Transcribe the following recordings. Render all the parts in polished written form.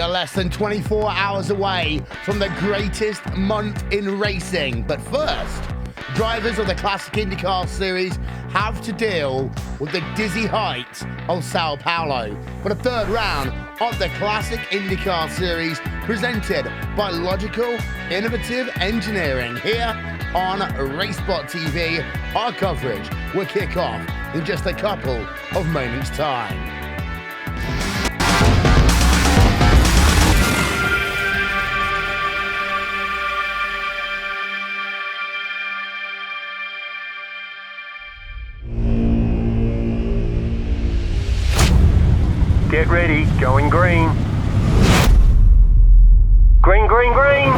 are less than 24 hours away from the greatest month in racing. But first, drivers of the Classic Indycar Series have to deal with the dizzy heights of Sao Paulo for the third round of the Classic Indycar Series, presented by Logical Innovative Engineering here on RaceSpotTV. Our coverage will kick off in just a couple of moments' time. Get ready, going green. Green, green, green.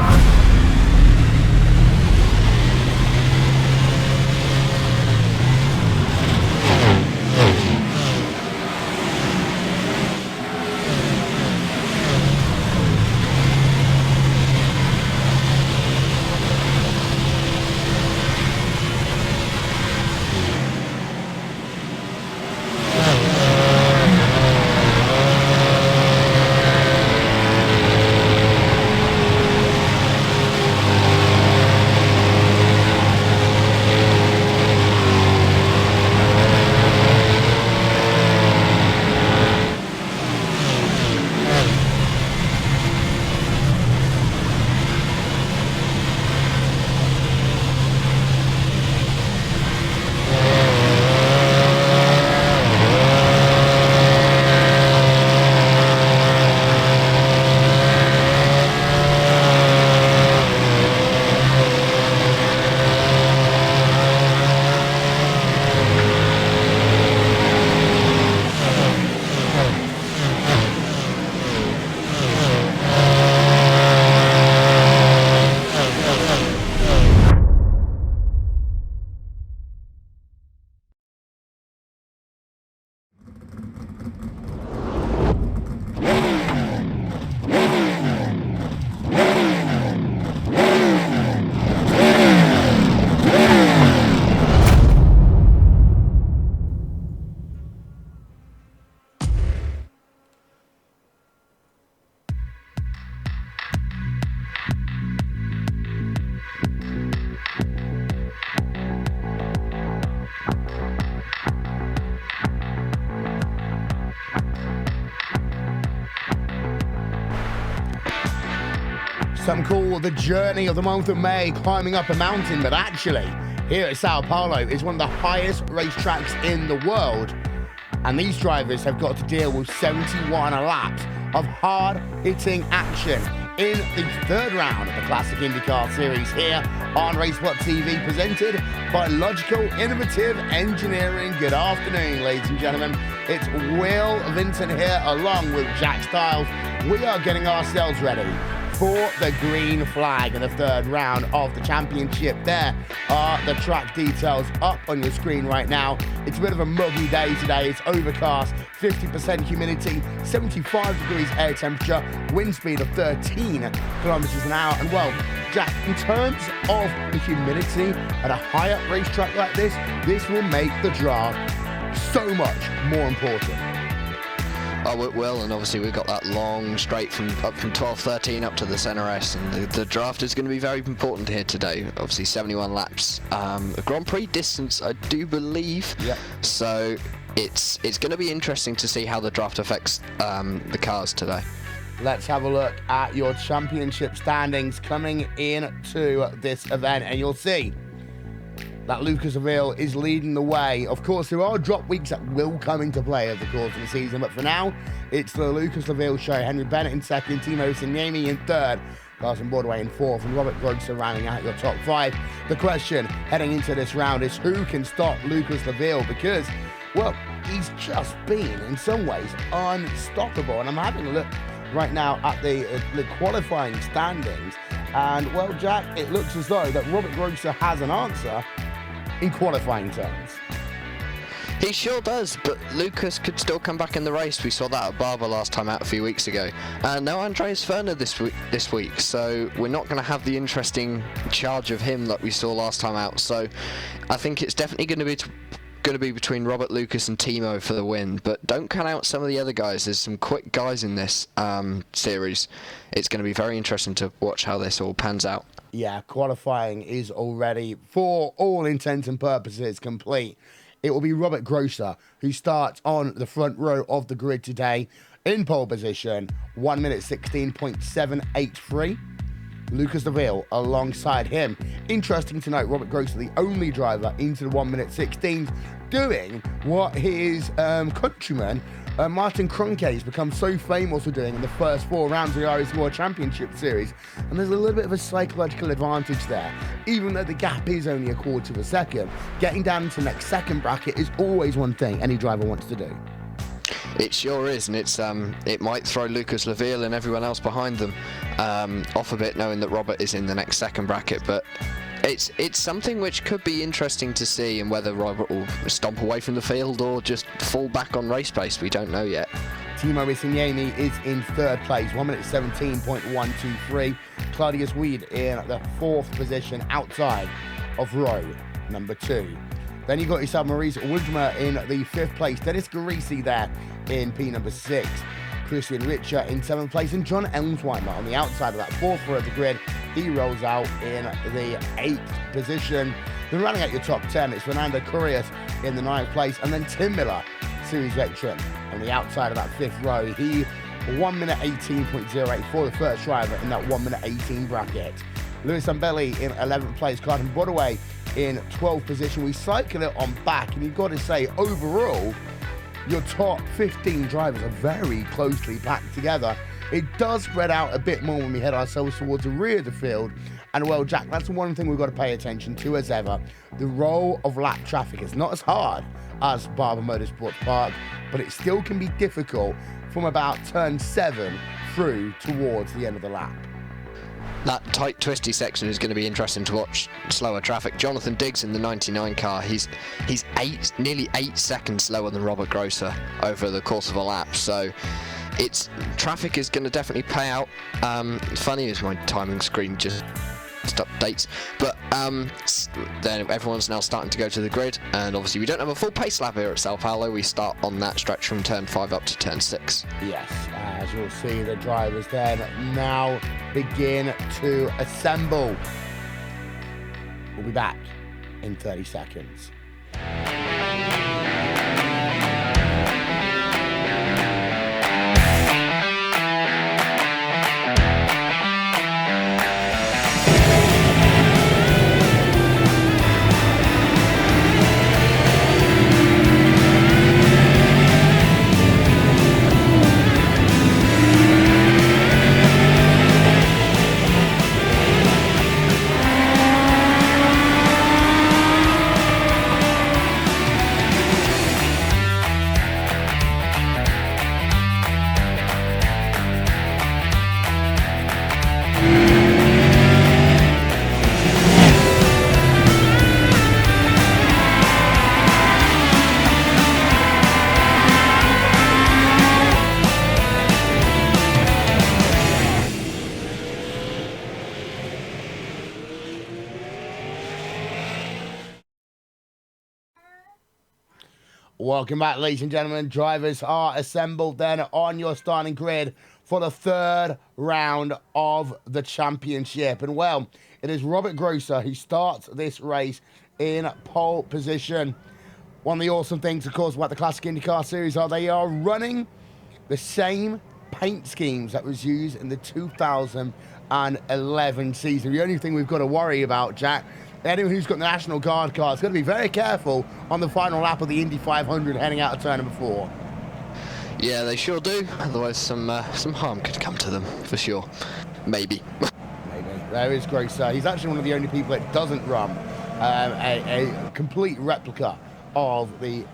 Some call the journey of the month of May climbing up a mountain, but actually, here at Sao Paulo is one of the highest racetracks in the world. And these drivers have got to deal with 71 laps of hard-hitting action in the third round of the Classic Indycar Series here on RaceSpotTV, presented by Logical Innovative Engineering. Good afternoon, ladies and gentlemen. It's Will Vincent here along with Jack Stiles. We are getting ourselves ready for the green flag in the third round of the championship. There are the track details up on your screen right now. It's a bit of a muggy day today. It's overcast, 50% humidity, 75 degrees air temperature, wind speed of 13 kilometers an hour. And well, Jack, in terms of the humidity at a higher racetrack like this will make the draft so much more important. Oh, it will, and obviously we've got that long straight from 12-13 up to the center S, and the draft is going to be very important here today. Obviously 71 laps, a Grand Prix distance, I do believe. Yep. So it's going to be interesting to see how the draft affects the cars today. Let's have a look at your championship standings coming into this event, and you'll see that Lucas Oil is leading the way. Of course, there are drop weeks that will come into play over the course of the season, but for now, it's the Lucas Oil show. Henry Bennett in second, Timo Signemi in third, Carson Boardway in fourth, and Robert Grogser rounding out your top five. The question heading into this round is who can stop Lucas Oil, because, well, he's just been, in some ways, unstoppable. And I'm having a look right now at the qualifying standings, and, well, Jack, it looks as though that Robert Grogser has an answer in qualifying terms. He sure does, but Lucas could still come back in the race. We saw that at Barber last time out a few weeks ago. No Andreas Ferner this week, so we're not going to have the interesting charge of him that we saw last time out. So I think it's definitely going going to be between Robert, Lucas and Timo for the win, but don't count out some of the other guys. There's some quick guys in this series. It's going to be very interesting to watch how this all pans out. Yeah, qualifying is already, for all intents and purposes, complete. It will be Robert Grosser who starts on the front row of the grid today in pole position, 1 minute 16.783. Lucas Deville alongside him. Interesting to note, Robert Grosser, the only driver into the 1 minute 16, doing what his countryman Martin Kroenke has become so famous for doing in the first 4 rounds of the Irish World Championship Series. And there's a little bit of a psychological advantage there. Even though the gap is only a quarter of a second, getting down into the next second bracket is always one thing any driver wants to do. It sure is, and it might throw Lucas Laville and everyone else behind them off a bit, knowing that Robert is in the next second bracket. But it's something which could be interesting to see, and whether Robert will stomp away from the field or just fall back on race pace, we don't know yet. Timo Risignani is in third place, 1 minute 17.123. Claudius Weed in the 4th position outside of row number 2. Then you got yourself Maurice Woodmer in the 5th place. Dennis Garisi there in P number 6. Christian Richer in 7th place. And John Elmsweimer on the outside of that 4th row of the grid. He rolls out in the 8th position. Then running out your top 10, it's Fernando Curias in the 9th place. And then Tim Miller, series veteran, on the outside of that 5th row. He 1 minute 18.08 for the first driver in that 1 minute 18 bracket. Lewis Ambelli in 11th place. Carden Budaway in 12th position. We cycle it on back, and you've got to say, overall, your top 15 drivers are very closely packed together. It does spread out a bit more when we head ourselves towards the rear of the field. And well, Jack, that's the one thing we've got to pay attention to as ever. The role of lap traffic is not as hard as Barber Motorsports Park, but it still can be difficult from about turn 7 through towards the end of the lap. That tight, twisty section is going to be interesting to watch. Slower traffic. Jonathan Diggs in the 99 car. He's nearly 8 seconds slower than Robert Grosser over the course of a lap. So traffic is going to definitely pay out. Funny is my timing screen just updates, but then everyone's now starting to go to the grid, and obviously we don't have a full pace lap here at Sao Paulo. We start on that stretch from turn 5 up to turn 6. Yes, as you'll see, the drivers then now begin to assemble. We'll be back in 30 seconds. Welcome back, ladies and gentlemen. Drivers are assembled then on your starting grid for the 3rd round of the championship. And well, it is Robert Grosser who starts this race in pole position. One of the awesome things, of course, about the Classic Indycar Series are they are running the same paint schemes that was used in the 2011 season. The only thing we've got to worry about, Jack, anyone who's got the National Guard car is going to be very careful on the final lap of the Indy 500 heading out of turn number 4. Yeah, they sure do. Otherwise, some harm could come to them, for sure. Maybe. Maybe. There is Grosser. He's actually one of the only people that doesn't run a complete replica of the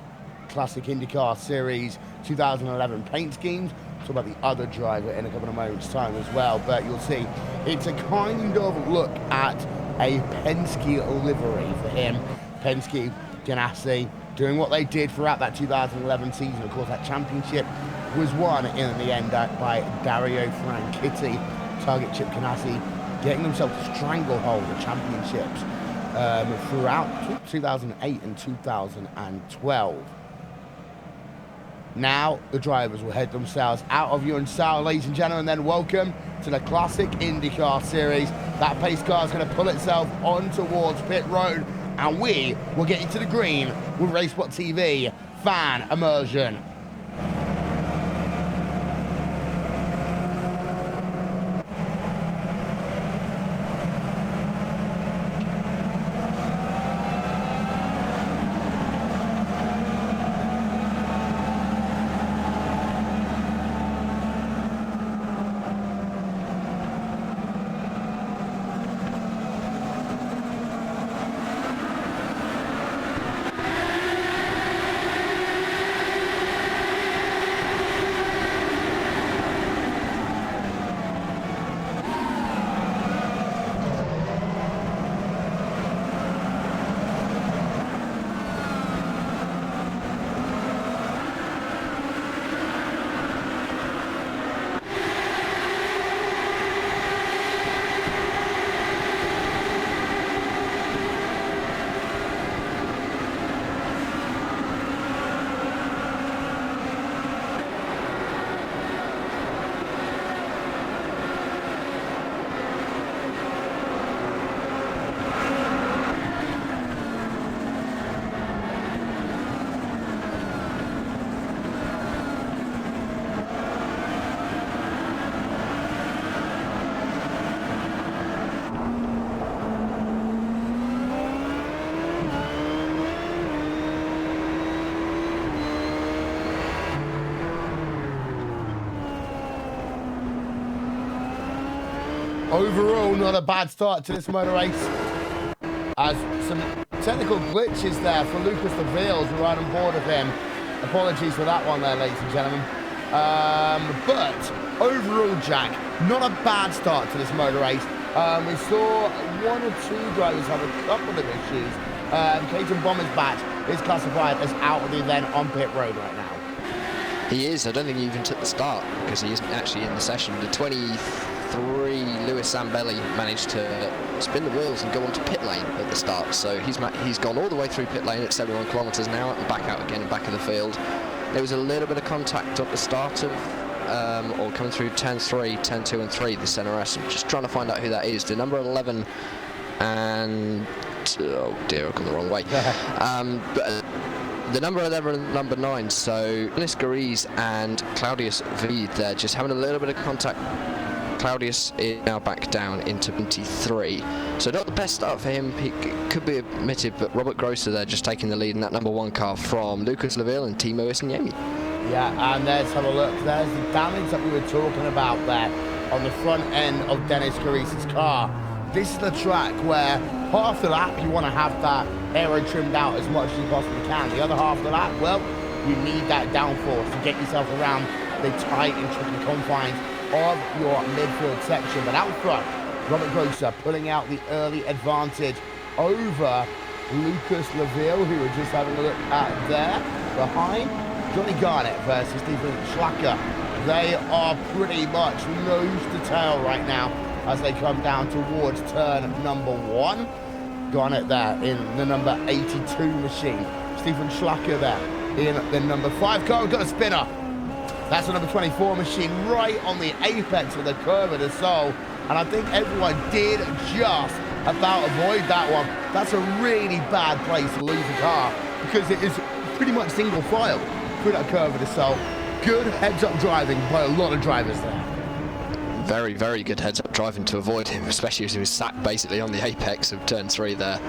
Classic Indycar Series 2011 paint schemes. Talk about the other driver in a couple of moments' time as well. But you'll see, it's a kind of look at a Penske livery for him. Penske, Ganassi, doing what they did throughout that 2011 season. Of course, that championship was won in the end by Dario Franchitti. Target Chip Ganassi getting themselves a stranglehold of championships throughout 2008 and 2012. Now the drivers will head themselves out of Ewan Sauer, ladies and gentlemen, then welcome to the classic Indycar series. That pace car is going to pull itself on towards pit road, and we will get you to the green with RaceSpotTV fan immersion. Overall, not a bad start to this motor race. As some technical glitches there for Lucas Laville, who right on board of him. Apologies for that one there, ladies and gentlemen. But overall, Jack, not a bad start to this motor race. We saw one or two drivers have a couple of issues. Caton Bomber's batch is classified as out of the event on pit road right now. He is. I don't think he even took the start because he isn't actually in the session. The 23 Lewis Zambelli managed to spin the wheels and go onto pit lane at the start. So he's gone all the way through pit lane at 71 kilometers an hour and back out again, back of the field. There was a little bit of contact at the start of, or coming through turn 3, turn 2 and 3, the center S. I'm just trying to find out who that is. The number 11 and, oh dear, I've gone the wrong way. But the number 11 and number 9, so Dennis Gariz and Claudius Vide there just having a little bit of contact. Claudius is now back down into 23, so not the best start for him. He could be admitted, but Robert Grosser there just taking the lead in that number 1 car from Lucas Laville and Timo Isniemi. Yeah, and let's have a look. There's the damage that we were talking about there on the front end of Dennis Gariz's car. This is the track where half the lap you want to have that aero trimmed out as much as you possibly can. The other half of the lap, well, you need that downforce to get yourself around the tight and tricky confines of your midfield section. But out front, Robert Grosser pulling out the early advantage over Lucas Laville, who we're just having a look at there. Behind, Johnny Garnett versus Stephen Schlacker. They are pretty much nose to tail right now as they come down towards turn number 1. Garnett there in the number 82 machine. Stephen Schlacker there in the number 5 car. We've got a spinner. That's the number 24 machine right on the apex of the curve of the Sol. And I think everyone did just about avoid that one. That's a really bad place to lose a car because it is pretty much single file through that curve of the Sol. Good heads-up driving by a lot of drivers there. Very, very good heads-up driving to avoid him, especially as he was sat basically on the apex of turn 3 there.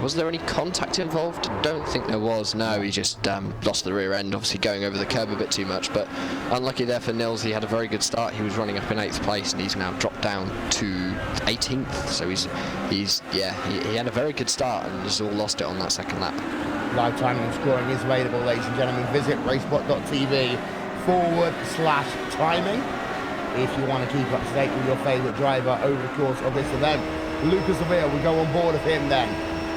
Was there any contact involved? I don't think there was. No, he just lost the rear end, obviously going over the curb a bit too much. But unlucky there for Nils. He had a very good start. He was running up in 8th place, and he's now dropped down to 18th. So he had a very good start and just all lost it on that second lap. Live timing and scoring is available, ladies and gentlemen. Visit RaceSpot.tv/timing. If you want to keep up to date with your favourite driver over the course of this event. Lucas Laville will go on board of him then.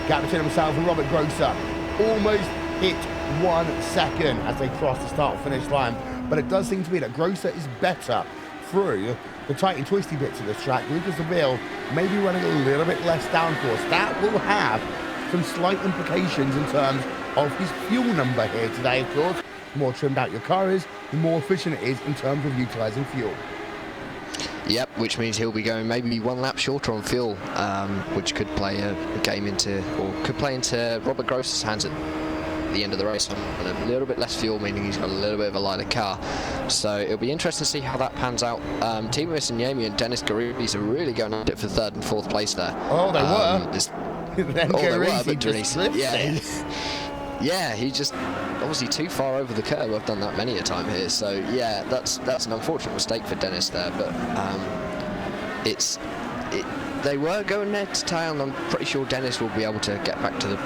Captain himself and Robert Grosser almost hit 1 second as they cross the start-finish line. But it does seem to be that Grosser is better through the tight and twisty bits of this track, Lucas Seville may be running a little bit less downforce. That will have some slight implications in terms of his fuel number here today, of course. The more trimmed out your car is, the more efficient it is in terms of utilising fuel. Yep, which means he'll be going maybe 1 lap shorter on fuel, which could play a game into, or could play into Robert Gross's hands at the end of the race on a little bit less fuel, meaning he's got a little bit of a lighter car. So it'll be interesting to see how that pans out. Timo Isanyemi and Dennis Garisi are really going at it for 3rd and 4th place there. Oh, they were. Then Garisi just yeah, he just obviously too far over the curve. I've done that many a time here. So yeah, that's an unfortunate mistake for Dennis there, but they were going there to tail, and I'm pretty sure Dennis will be able to get back to the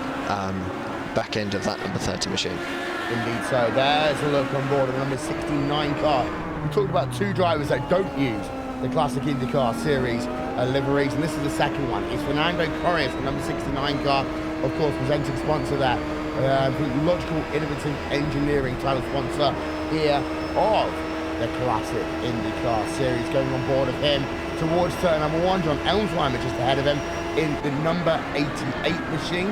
back end of that number 30 machine. Indeed so. There's a look on board of the number 69 car. We talked about 2 drivers that don't use the classic Indycar series liveries, and this is the second one. It's Fernando Correas, the number 69 car, of course, presenting sponsor there. Logical Innovative Engineering title sponsor here of the classic IndyCar series, going on board of him towards turn number 1. John Elmsheimer just ahead of him in the number 88 machine.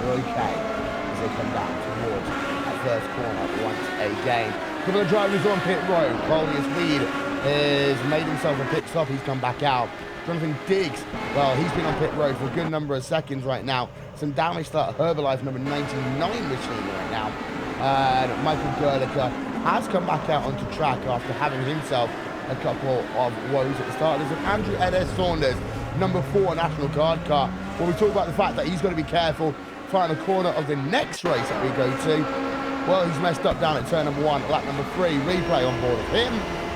Okay, as they come down towards that first corner once again. A couple of drivers on pit road. Claudius Weed has made himself a pit stop. He's come back out. Jonathan Diggs, well, he's been on pit road for a good number of seconds right now. Some damage to that Herbalife number 99 machine right now. And Michael Gerlicher has come back out onto track after having himself a couple of woes at the start. There's Andrew Eder Saunders, number 4 National Guard car. Well, we talk about the fact that he's got to be careful final corner of the next race that we go to. Well, he's messed up down at turn number 1, lap number 3. Replay on board of him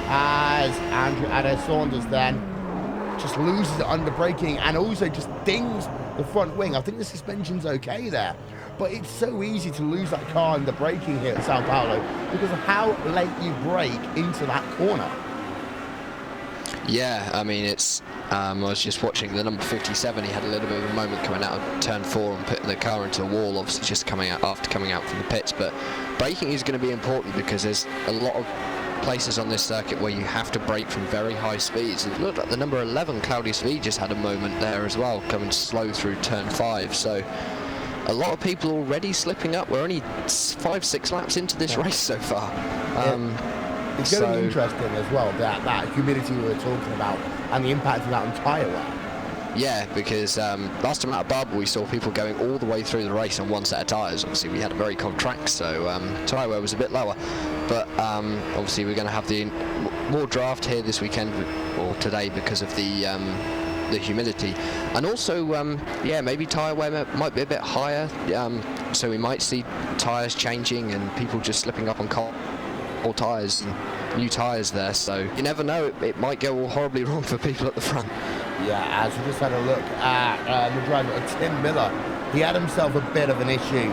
as Andrew Eder Saunders then just loses it under braking and also just dings the front wing. I think the suspension's okay there, but it's so easy to lose that car in the braking here at Sao Paulo because of how late you brake into that corner. Yeah, I mean, it's I was just watching the number 57. He had a little bit of a moment coming out of turn 4 and putting the car into the wall, obviously just coming out after coming out from the pits. But braking is going to be important because there's a lot of places on this circuit where you have to brake from very high speeds. It looked like the number 11 Claudius V just had a moment there as well, coming slow through turn 5. So a lot of people already slipping up. We're only 5-6 laps into this race so far. It's going to be interesting as well, that humidity we were talking about and the impact of that on tyre wear. Yeah, because last time out of Barber we saw people going all the way through the race on 1 set of tyres. Obviously we had a very cold track, so tyre wear was a bit lower. But obviously we're going to have the more draft here this weekend, or today, because of the humidity. And also, yeah, maybe tyre wear might be a bit higher, so we might see tyres changing and people just slipping up on cold tyres and new tyres there. So you never know, it might go all horribly wrong for people at the front. Yeah, as we just had a look at the driver, Tim Miller, he had himself a bit of an issue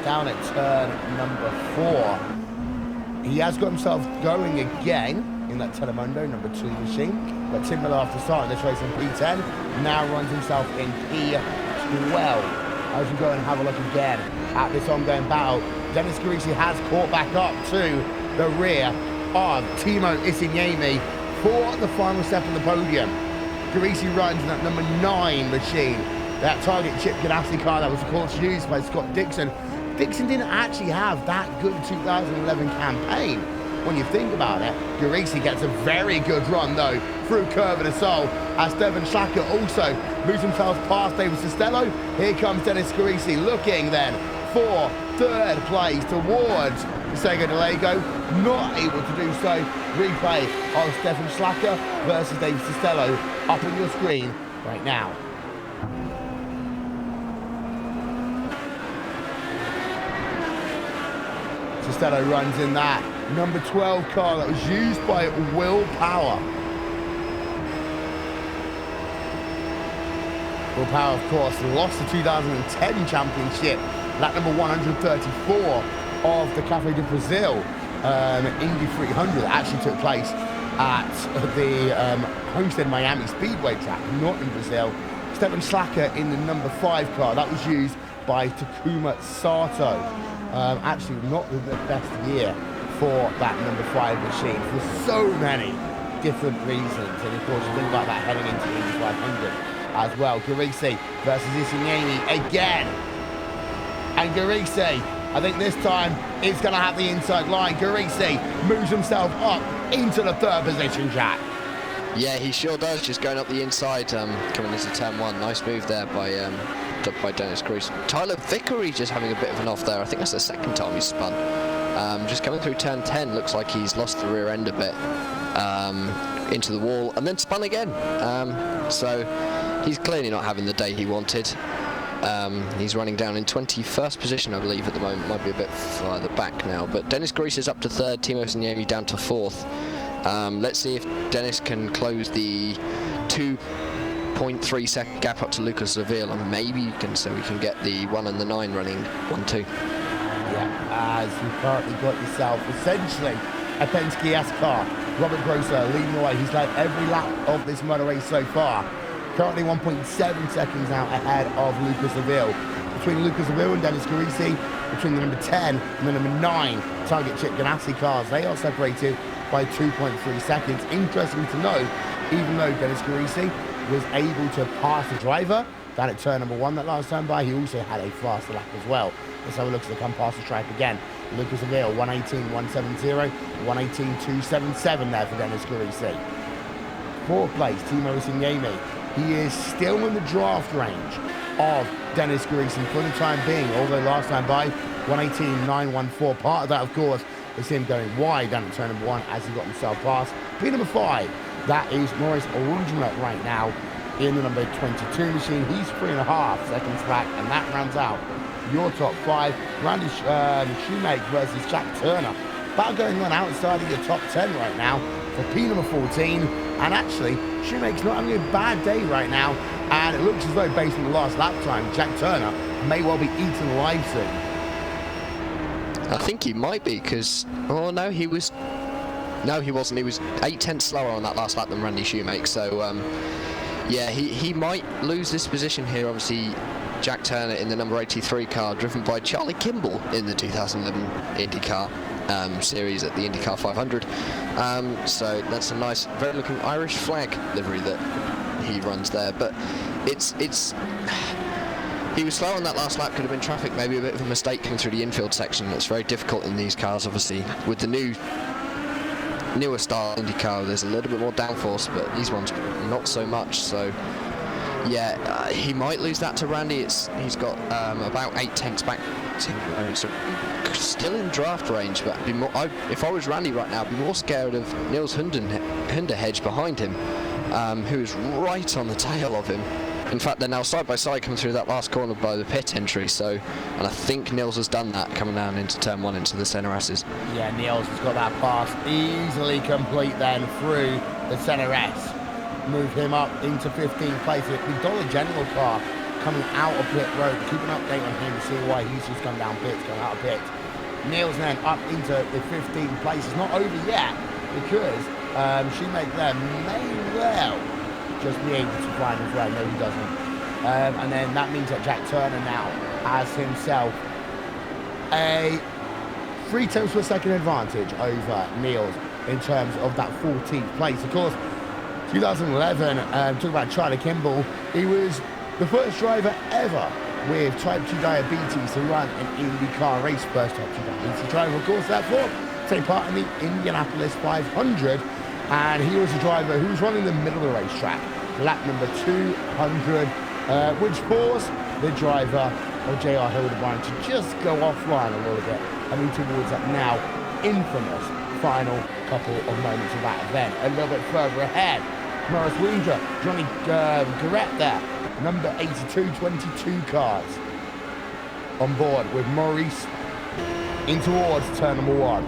down at turn number 4. He has got himself going again in that Telemundo number 2 machine, but Tim Miller, after starting this race in P10, now runs himself in P12. As we go and have a look again at this ongoing battle, Dennis Garisi has caught back up to the rear of Timo Isanyemi for the final step on the podium. Garisi runs in that number 9 machine, that Target Chip Ganassi car that was of course used by Scott Dixon. Dixon didn't actually have that good 2011 campaign when you think about it. Garisi gets a very good run though through Curva del Sol as Devon Schlacker also moves himself past David Costello. Here comes Dennis Garisi looking then for 3rd place towards Sega Delego, not able to do so. Replay of Stefan Schlacker versus David Costello up on your screen right now. Costello runs in that number 12 car that was used by Will Power. Will Power, of course, lost the 2010 championship, lap number 134 of the Cafe de Brazil Indy 300 that actually took place at the Homestead Miami Speedway track, not in Brazil. Stefan Schlacker in the number 5 car that was used by Takuma Sato. Actually not the best year for that number 5 machine for so many different reasons. And of course, you think about that heading into the Indy 500 as well. Garisi versus Isignani again. And Garisi, I think this time it's going to have the inside line. Garisi moves himself up into the 3rd position, Jack. Yeah, he sure does, just going up the inside, coming into turn 1. Nice move there by Dennis Grease. Tyler Vickery just having a bit of an off there. I think that's the 2nd time he's spun. Just coming through turn 10, looks like he's lost the rear end a bit into the wall and then spun again. So he's clearly not having the day he wanted. He's running down in 21st position, I believe, at the moment. Might be a bit further back now. But Dennis Grease is up to 3rd, Timo Signani down to 4th. Let's see if Dennis can close the 2.3 second gap up to Lucas Seville, and maybe we can get the 1 and the 9 running 1-2. Yeah, as you've currently got yourself essentially a Penske-esque car. Robert Grosser leading the way. He's led every lap of this motor race so far. Currently 1.7 seconds out ahead of Lucas Seville. Between Lucas Seville and Dennis Garisi, between the number 10 and the number 9 Target Chip Ganassi cars, they are separated by 2.3 seconds. Interesting to note, even though Dennis Garisi was able to pass the driver down at turn number 1 that last time by, he also had a faster lap as well. Let's have a look as they come past the stripe again. Lucas Seville, 118.170, 118.277 there for Dennis Garisi. 4th place, Timo Signani. He is still in the draft range of Dennis Garisi for the time being, although last time by 118.914. Part of that, of course, is him going wide down at turn number 1 as he got himself past. P number 5, that is Maurice Orangement right now in the number 22 machine. He's 3.5 seconds back, and that rounds out your top 5. Randy Shoemake versus Jack Turner. Battle going on outside of your top 10 right now for P number 14. And actually, Shoemake's not having a bad day right now. And it looks as though, based on the last lap time, Jack Turner may well be eaten alive soon. I think he might be, because... Oh, no, he was... No, he wasn't. He was 0.8 slower on that last lap than Randy Shoemake. So, yeah, he might lose this position here. Obviously, Jack Turner in the number 83 car, driven by Charlie Kimball in the 2011 Indycar series at the Indycar 500. So that's a nice, very looking Irish flag livery that he runs there. But it's he was slow on that last lap. Could have been traffic, maybe a bit of a mistake coming through the infield section. That's very difficult in these cars, obviously. With the newer style IndyCar, there's a little bit more downforce, but these ones not so much. So yeah, he might lose that to Randy. He's got about 0.8 back. So still in draft range, but if I was Randy right now, I'd be more scared of Niels Hunderhedge behind him, who is right on the tail of him. In fact, they're now side by side coming through that last corner by the pit entry. So, and I think Niels has done that coming down into turn 1 into the centre S's. Yeah, Niels has got that pass easily complete then through the centre S. Move him up into 15th place. The Dollar General car coming out of pit road. Keep an update on him to see why he's just come down pits, going out of pit. Niels then up into the 15th place. It's not over yet because Shoemake there may well just be able to climb as well. No, he doesn't. And then that means that Jack Turner now has himself a 0.3 per second advantage over Niels in terms of that 14th place. Of course, 2011, talking about Charlie Kimball, he was the first driver ever with type 2 diabetes to run an IndyCar race. First type 2 diabetes driver, of course, therefore, take part in the Indianapolis 500. And he was a driver who was running the middle of the racetrack, lap number 200, which forced the driver of J.R. Hildebrand to just go offline a little bit, heading towards that now infamous final couple of moments of that event. A little bit further ahead, Morris Winder, Johnny Garrett there, number 82, 22 cars on board with Maurice in towards turn number 1.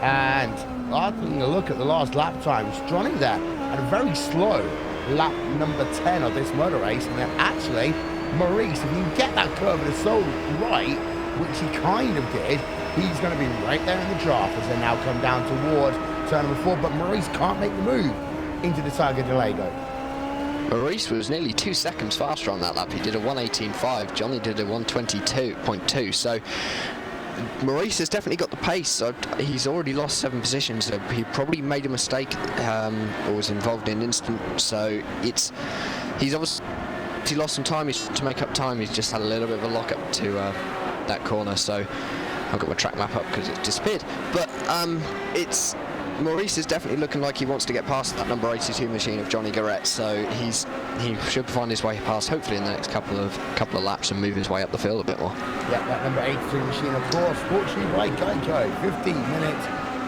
And taking a look at the last lap times, Johnny there had a very slow lap number 10 of this motor race, and then actually Maurice, if you can get that curve of the soul right, which he kind of did, he's going to be right there in the draft as they now come down towards turn number 4, but Maurice can't make the move into the Interlagos. Maurice was nearly 2 seconds faster on that lap. He did a 118.5. Johnny did a 122.2. So Maurice has definitely got the pace. So he's already lost 7 positions. So he probably made a mistake or was involved in an incident. So he's obviously lost some time. To make up time, he's just had a little bit of a lock up to that corner. So I've got my track map up because it's disappeared. But Maurice is definitely looking like he wants to get past that number 82 machine of Johnny Garrett, so he should find his way past hopefully in the next couple of laps and move his way up the field a bit more. Yeah, that number 83 machine, of course, brought to you by Geico. 15 minutes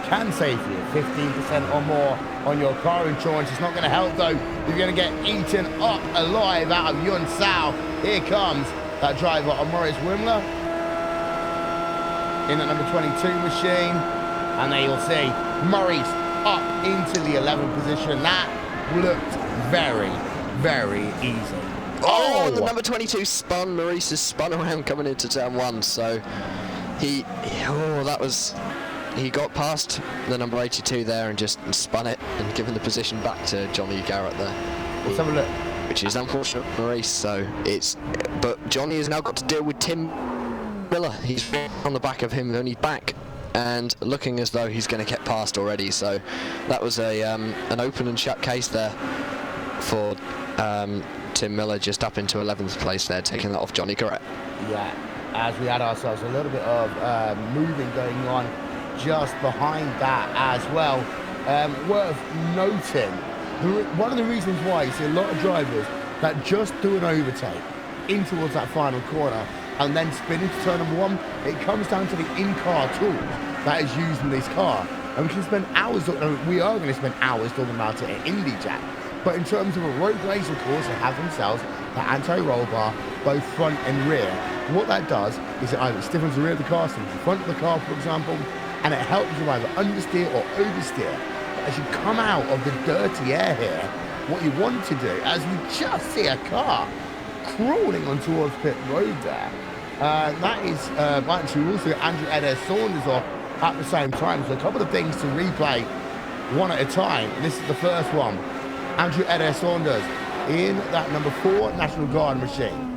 can save you 15% or more on your car insurance. It's not going to help though if you're going to get eaten up alive out of Yun Sao. Here comes that driver of Maurice Wimler in the number 22 machine, and there you'll see Maurice up into the 11th position. That looked very, very easy. Oh, the number 22 spun. Maurice has spun around coming into turn 1, so he got past the number 82 there and just spun it and given the position back to Johnny Garrett there. Let's have a look. Which is unfortunate for Maurice, but Johnny has now got to deal with Tim Miller. He's on the back of him on his back and looking as though he's going to get past already, so that was an open and shut case there for Tim Miller, just up into 11th place there, taking that off Johnny Garrett. Yeah, as we had ourselves a little bit of moving going on just behind that as well. Worth noting, one of the reasons why you see a lot of drivers that just do an overtake in towards that final corner and then spin into turn number 1, it comes down to the in-car tool that is used in this car. And we are going to spend hours talking about it at Indycar. But in terms of a road race, of course, they have themselves the anti-roll bar, both front and rear. What that does is it either stiffens the rear of the car, stiffens the front of the car, for example, and it helps you either understeer or oversteer. But as you come out of the dirty air here, what you want to do, as we just see a car crawling on towards pit road there, that is actually also Andrew Eder Saunders off at the same time. So a couple of things to replay one at a time. This is the first one. Andrew Eder Saunders in that number 4 National Guard machine.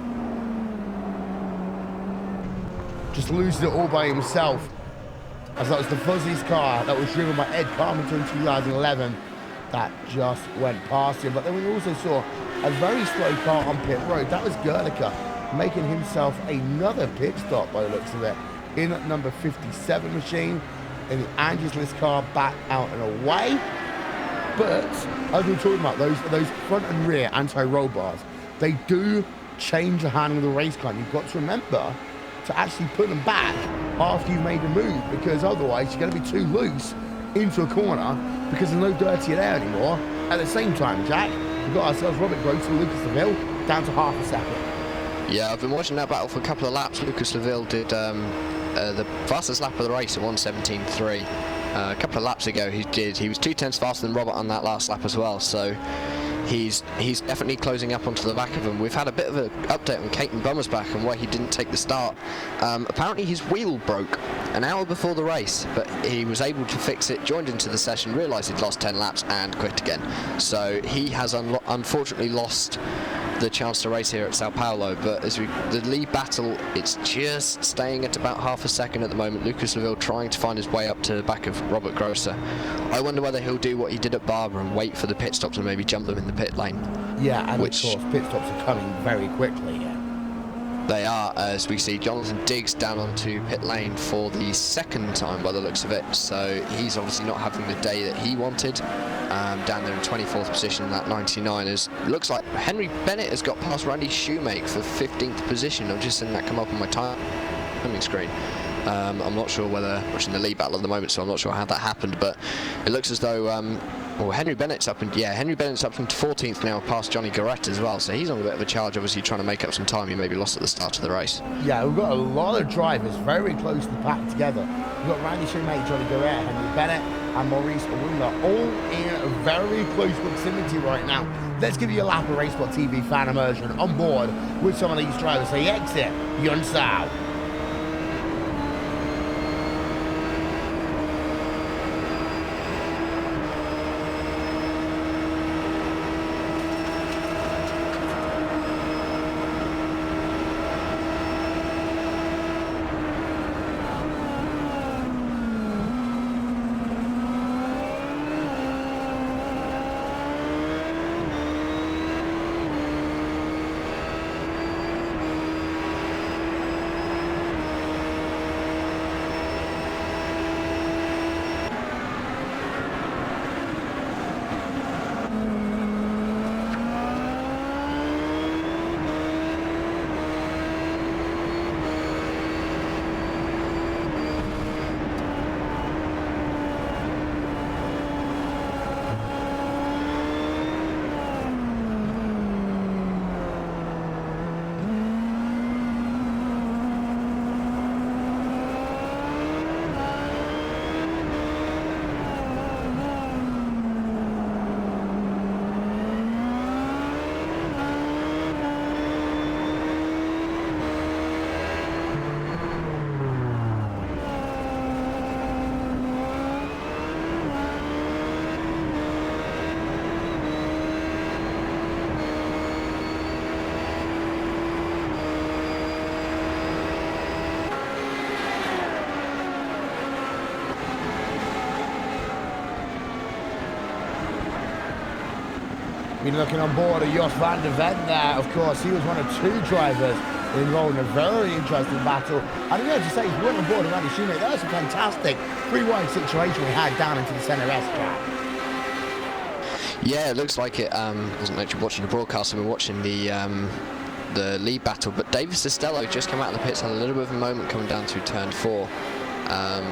Just loses it all by himself, as that was the fuzziest car that was driven by Ed Carpenter in 2011 that just went past him. But then we also saw a very slow car on pit road. That was Gerlica making himself another pit stop by the looks of it in number 57 machine in the Angie's List car, back out and away. But as we were talking about, those front and rear anti-roll bars, they do change the handling of the race car. You've got to remember to actually put them back after you've made the move, because otherwise you're going to be too loose into a corner because there's no dirty air anymore. At the same time, Jack, we've got ourselves Robert Gross and Lucas Seville down to half a second. Yeah, I've been watching that battle for a couple of laps. Lucas Seville did the fastest lap of the race at 1:17.3. A couple of laps ago he was 2/10 faster than Robert on that last lap as well, so he's definitely closing up onto the back of him. We've had a bit of an update on Caton Bummersbach and why he didn't take the start. Apparently his wheel broke an hour before the race, but he was able to fix it, joined into the session, realised he'd lost 10 laps and quit again. So he has unfortunately lost the chance to race here at Sao Paulo, but the lead battle, it's just staying at about half a second at the moment. Lucas Seville trying to find his way up to the back of Robert Grosser. I wonder whether he'll do what he did at Barber and wait for the pit stops and maybe jump them in the pit lane. Yeah, and of course pit stops are coming very quickly. Yeah. They are, as we see Jonathan Diggs down onto pit lane for the second time by the looks of it, so he's obviously not having the day that he wanted. Down there in 24th position in that 99ers. Looks like Henry Bennett has got past Randy Shoemake for 15th position. I've just seen that come up on my timing screen. I'm not sure whether, watching the lead battle at the moment, so I'm not sure how that happened, but it looks as though Henry Bennett's up into 14th now, past Johnny Garrett as well, so he's on a bit of a charge, obviously trying to make up some time he maybe lost at the start of the race. Yeah, we've got a lot of drivers very close to packed together. We've got Randy Shoemake, Johnny Garrett, Henry Bennett and Maurice Wimler all in very close proximity right now. Let's give you a lap of RaceSpotTV fan immersion on board with some of these drivers. They exit Yun Sao. Been looking on board of Jos van der Ven there. Of course, he was one of 2 drivers involved in a very interesting battle. And I'm going to say, if you went on board of Randy Shoemaker, that was a fantastic 3-wide situation we had down into the centre S track. Yeah, it looks like it. Wasn't actually watching the broadcast. I've been watching the lead battle, but Davis Estello just came out of the pits, had a little bit of a moment coming down through turn 4.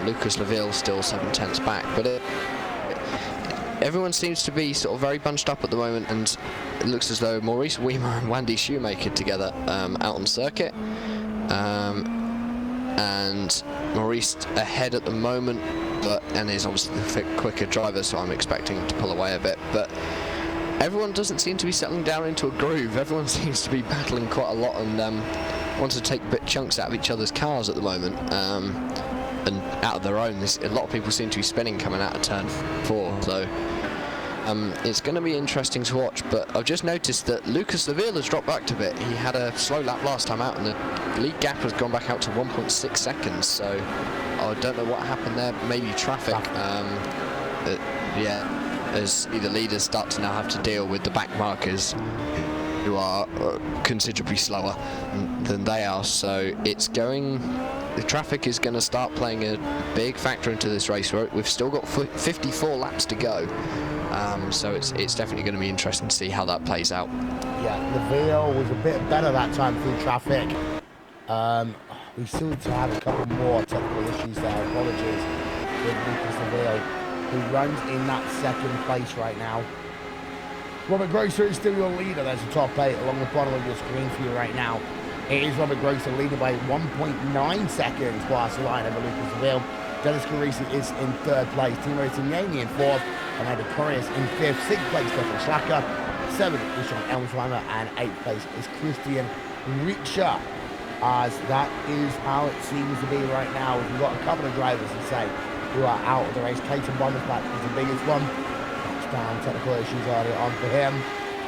Lucas Laville still 7/10 back, but everyone seems to be sort of very bunched up at the moment, and it looks as though Maurice Weimer and Wandy Shoemaker together out on circuit. And Maurice ahead at the moment, and is obviously the quicker driver, so I'm expecting him to pull away a bit. But everyone doesn't seem to be settling down into a groove. Everyone seems to be battling quite a lot and wants to take bit chunks out of each other's cars at the moment. And out of their own. A lot of people seem to be spinning coming out of turn 4, so it's going to be interesting to watch. But I've just noticed that Lucas Laville has dropped back a bit. He had a slow lap last time out, and the lead gap has gone back out to 1.6 seconds, so I don't know what happened there. Maybe traffic. Yeah, as the leaders start to now have to deal with the back markers, who are considerably slower than they are, so the traffic is going to start playing a big factor into this race. We've still got 54 laps to go, so it's definitely going to be interesting to see how that plays out. Yeah, Laville was a bit better that time through traffic. We still to have a couple more technical issues there, apologies, with Lucas Laville, who runs in that 2nd place right now. Robert Grosser is still your leader. There's the top 8 along the bottom of your screen for you right now. It is Robert Grosser leading by 1.9 seconds past the line over Lucas Laville. Dennis Carisi is in 3rd place. Timo Tignani in 4th. And Eddie Correas in 5th. 6th place, Stefan Schlacker. 7th is Sean Elmsweimer. And 8th place is Christian Richter. As that is how it seems to be right now. We've got a couple of drivers to say who are out of the race. Clayton Bonderplatt is the biggest one. Down technical issues earlier on for him.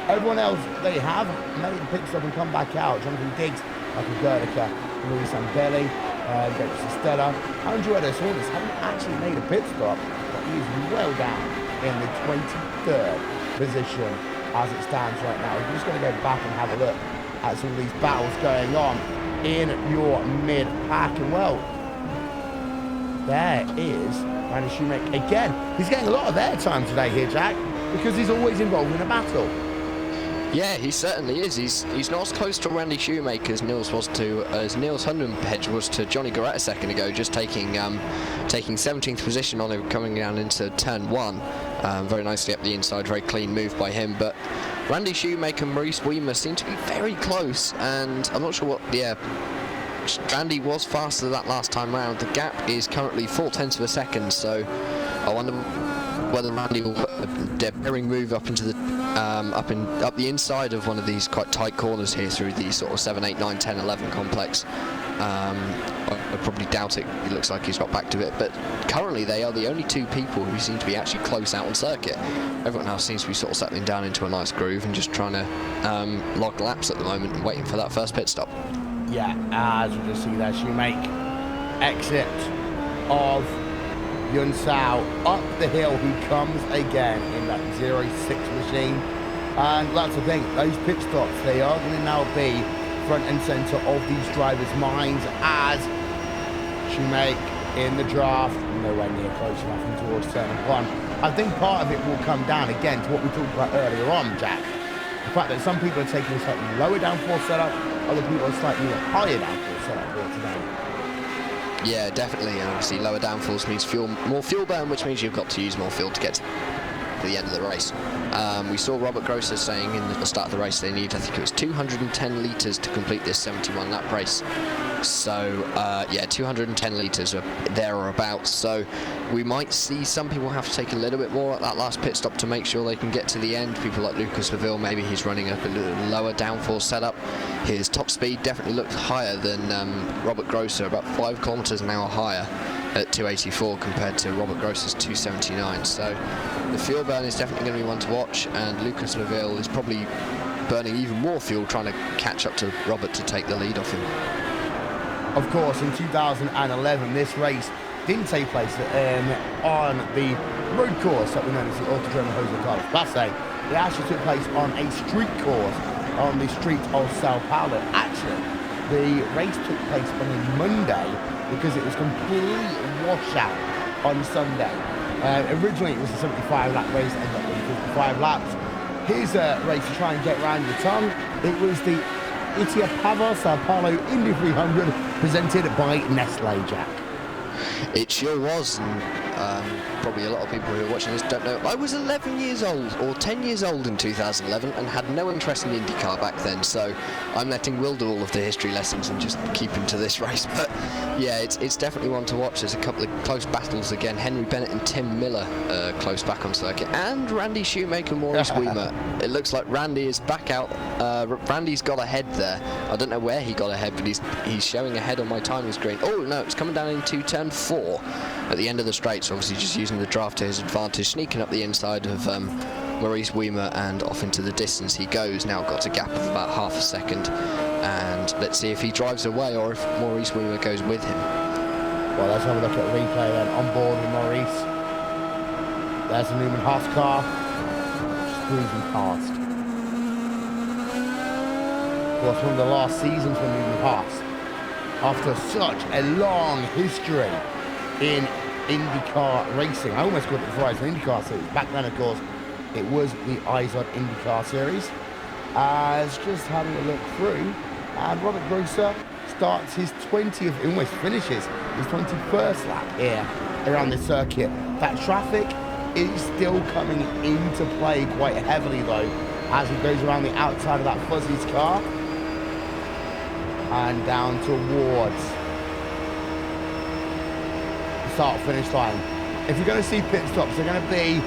Everyone else, they have made a pit stop and come back out. Jonathan Diggs, Michael Gerdecker, Luis Ambelli, Davis Estella. Andrew Edwards haven't actually made a pit stop, but he is well down in the 23rd position as it stands right now. We're just going to go back and have a look at some of these battles going on in your mid-pack. And well, there is Randy Shoemaker again. He's getting a lot of airtime today here, Jack, because he's always involved in a battle. Yeah, he certainly is. He's not as close to Randy Shoemaker as Niels Hundenpedge was to Johnny Garrett a second ago, just taking 17th position on him coming down into turn 1. Very nicely up the inside, very clean move by him. But Randy Shoemaker and Maurice Weimer seem to be very close, and I'm not sure what. Yeah, Randy was faster that last time round. The gap is currently 0.4 of a second, so I wonder whether Randy will put a bearing move up into the up the inside of one of these quite tight corners here through the sort of 7, 8, 9, 10, 11 complex. I probably doubt it. It looks like he's got back to it, but currently they are the only 2 people who seem to be actually close out on circuit. Everyone else seems to be sort of settling down into a nice groove and just trying to log laps at the moment and waiting for that first pit stop. Yeah, as we just see there, Shoemaker exit of Yun Sao up the hill. He comes again in that 06 machine. And that's the thing, those pit stops, they are going to now be front and centre of these drivers' minds as Shoemaker in the draft, nowhere near close enough and towards turn 1. I think part of it will come down again to what we talked about earlier on, Jack. The fact that some people are taking a slightly lower downforce setup, other people are slightly higher downforce setup here today. Yeah, definitely. And obviously, lower downforce means more fuel burn, which means you've got to use more fuel to get to the end of the race. We saw Robert Grosser saying in the start of the race they need, I think it was 210 litres to complete this 71 lap race. So yeah, 210 litres are there or about. So we might see some people have to take a little bit more at that last pit stop to make sure they can get to the end. People like Lucas Laville, maybe he's running up a little lower downforce setup. His top speed definitely looked higher than Robert Grosser, about 5 kilometres an hour higher at 284 compared to Robert Grosser's 279. So the fuel burn is definitely going to be one to watch, and Lucas Laville is probably burning even more fuel trying to catch up to Robert to take the lead off him. Of course, in 2011, this race didn't take place on the road course that we know as the Autodromo Jose Carlos Pace. it actually took place on a street course on the street of Sao Paulo. Actually, the race took place on a Monday because it was complete washout on Sunday. Originally, it was a 75-lap race, ended up being 55 laps. Here's a race to try and get round your tongue. It was the Itaipu Sao Paulo Indy 300 presented by Nestle, Jack. It sure was, and probably a lot of people who are watching this don't know. I was 11 years old, or 10 years old in 2011, and had no interest in IndyCar back then, so I'm letting Will do all of the history lessons and just keeping to this race. But yeah, it's definitely one to watch. There's a couple of close battles again. Henry Bennett and Tim Miller close back on circuit, and Randy Shoemaker, Maurice Weimer. It looks like Randy is back out. Randy's got ahead there. I don't know where he got ahead, but he's showing ahead on my timing screen. Oh no, it's coming down into turn 4 at the end of the straight, so obviously just using the draft to his advantage, sneaking up the inside of Maurice Weimer, and off into the distance he goes. Now got a gap of about half a second, and let's see if he drives away or if Maurice Weimer goes with him. Well, let's have a look at the replay then. On board with Maurice. There's a Newman Haas car, just cruising past. Well, it's one of the last seasons for Newman Haas, after such a long history in IndyCar racing. I almost got it before I was in IndyCar series. Back then, of course, it was the IZOD IndyCar series. As just having a look through, and Robert Grosser starts his 20th, almost finishes his 21st lap here around the circuit. That traffic is still coming into play quite heavily though, as he goes around the outside of that Fuzzy's car and down towards the start-finish line. If you're going to see pit stops, they're going to be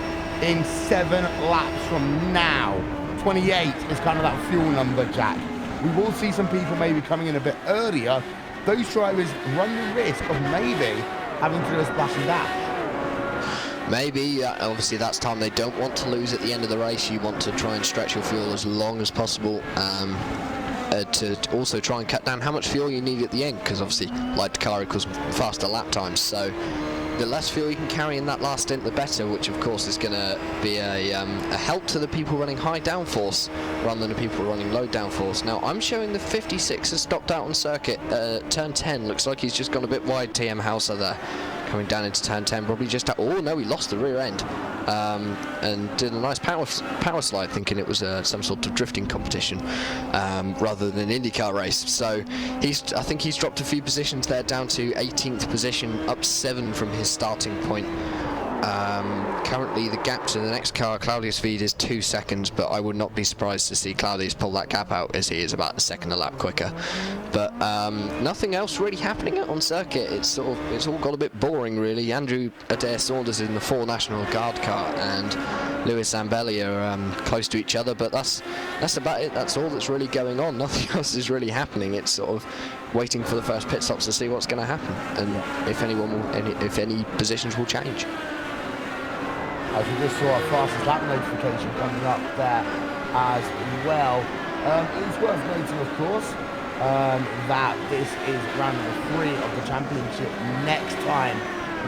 in 7 laps from now. 28 is kind of that fuel number, Jack. We will see some people maybe coming in a bit earlier. Those drivers run the risk of maybe having to do a splash and dash. Maybe, obviously that's time they don't want to lose at the end of the race. You want to try and stretch your fuel as long as possible, to also try and cut down how much fuel you need at the end, because obviously light car equals faster lap times, so the less fuel you can carry in that last stint the better, which of course is going to be a help to the people running high downforce rather than the people running low downforce. Now I'm showing the 56 has stopped out on circuit, turn 10, looks like he's just gone a bit wide, TM Hauser there. Coming down into turn 10, probably just oh no, he lost the rear end, and did a nice power slide, thinking it was some sort of drifting competition rather than an IndyCar race. So I think he's dropped a few positions there, down to 18th position, up 7 from his starting point. Currently the gap to the next car, Claudius Feed, is 2 seconds, but I would not be surprised to see Claudius pull that gap out, as he is about a second a lap quicker. But nothing else really happening on circuit. It's all got a bit boring really. Andrew Adair Saunders in the 4 National Guard car and Lewis Zambelli are close to each other, but that's about it. That's all that's really going on. Nothing else is really happening. It's sort of waiting for the first pit stops to see what's going to happen, and if any positions will change. As we just saw a fastest lap notification coming up there as well. It's worth noting, of course, that this is round number 3 of the championship. Next time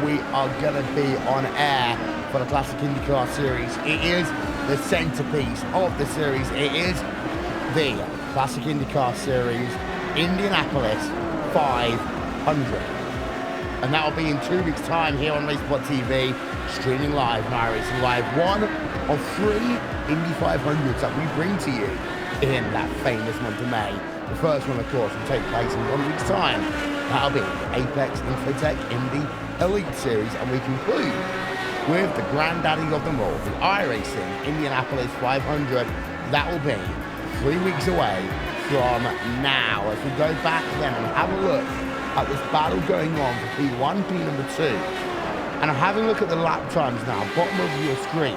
we are going to be on air for the Classic IndyCar Series. It is the centerpiece of the series. It is the Classic IndyCar Series Indianapolis 500. And that will be in 2 weeks' time here on RaceSpotTV, streaming live on iRacing Live. 1 of 3 Indy 500s that we bring to you in that famous month of May. The first one, of course, will take place in 1 week's time. That'll be the Apex Infotech Indy Elite Series, and we conclude with the granddaddy of them all, the iRacing Indianapolis 500. That will be 3 weeks away from now. As we go back then and have a look at this battle going on for P1, P number 2. And I'm having a look at the lap times now, bottom of your screen.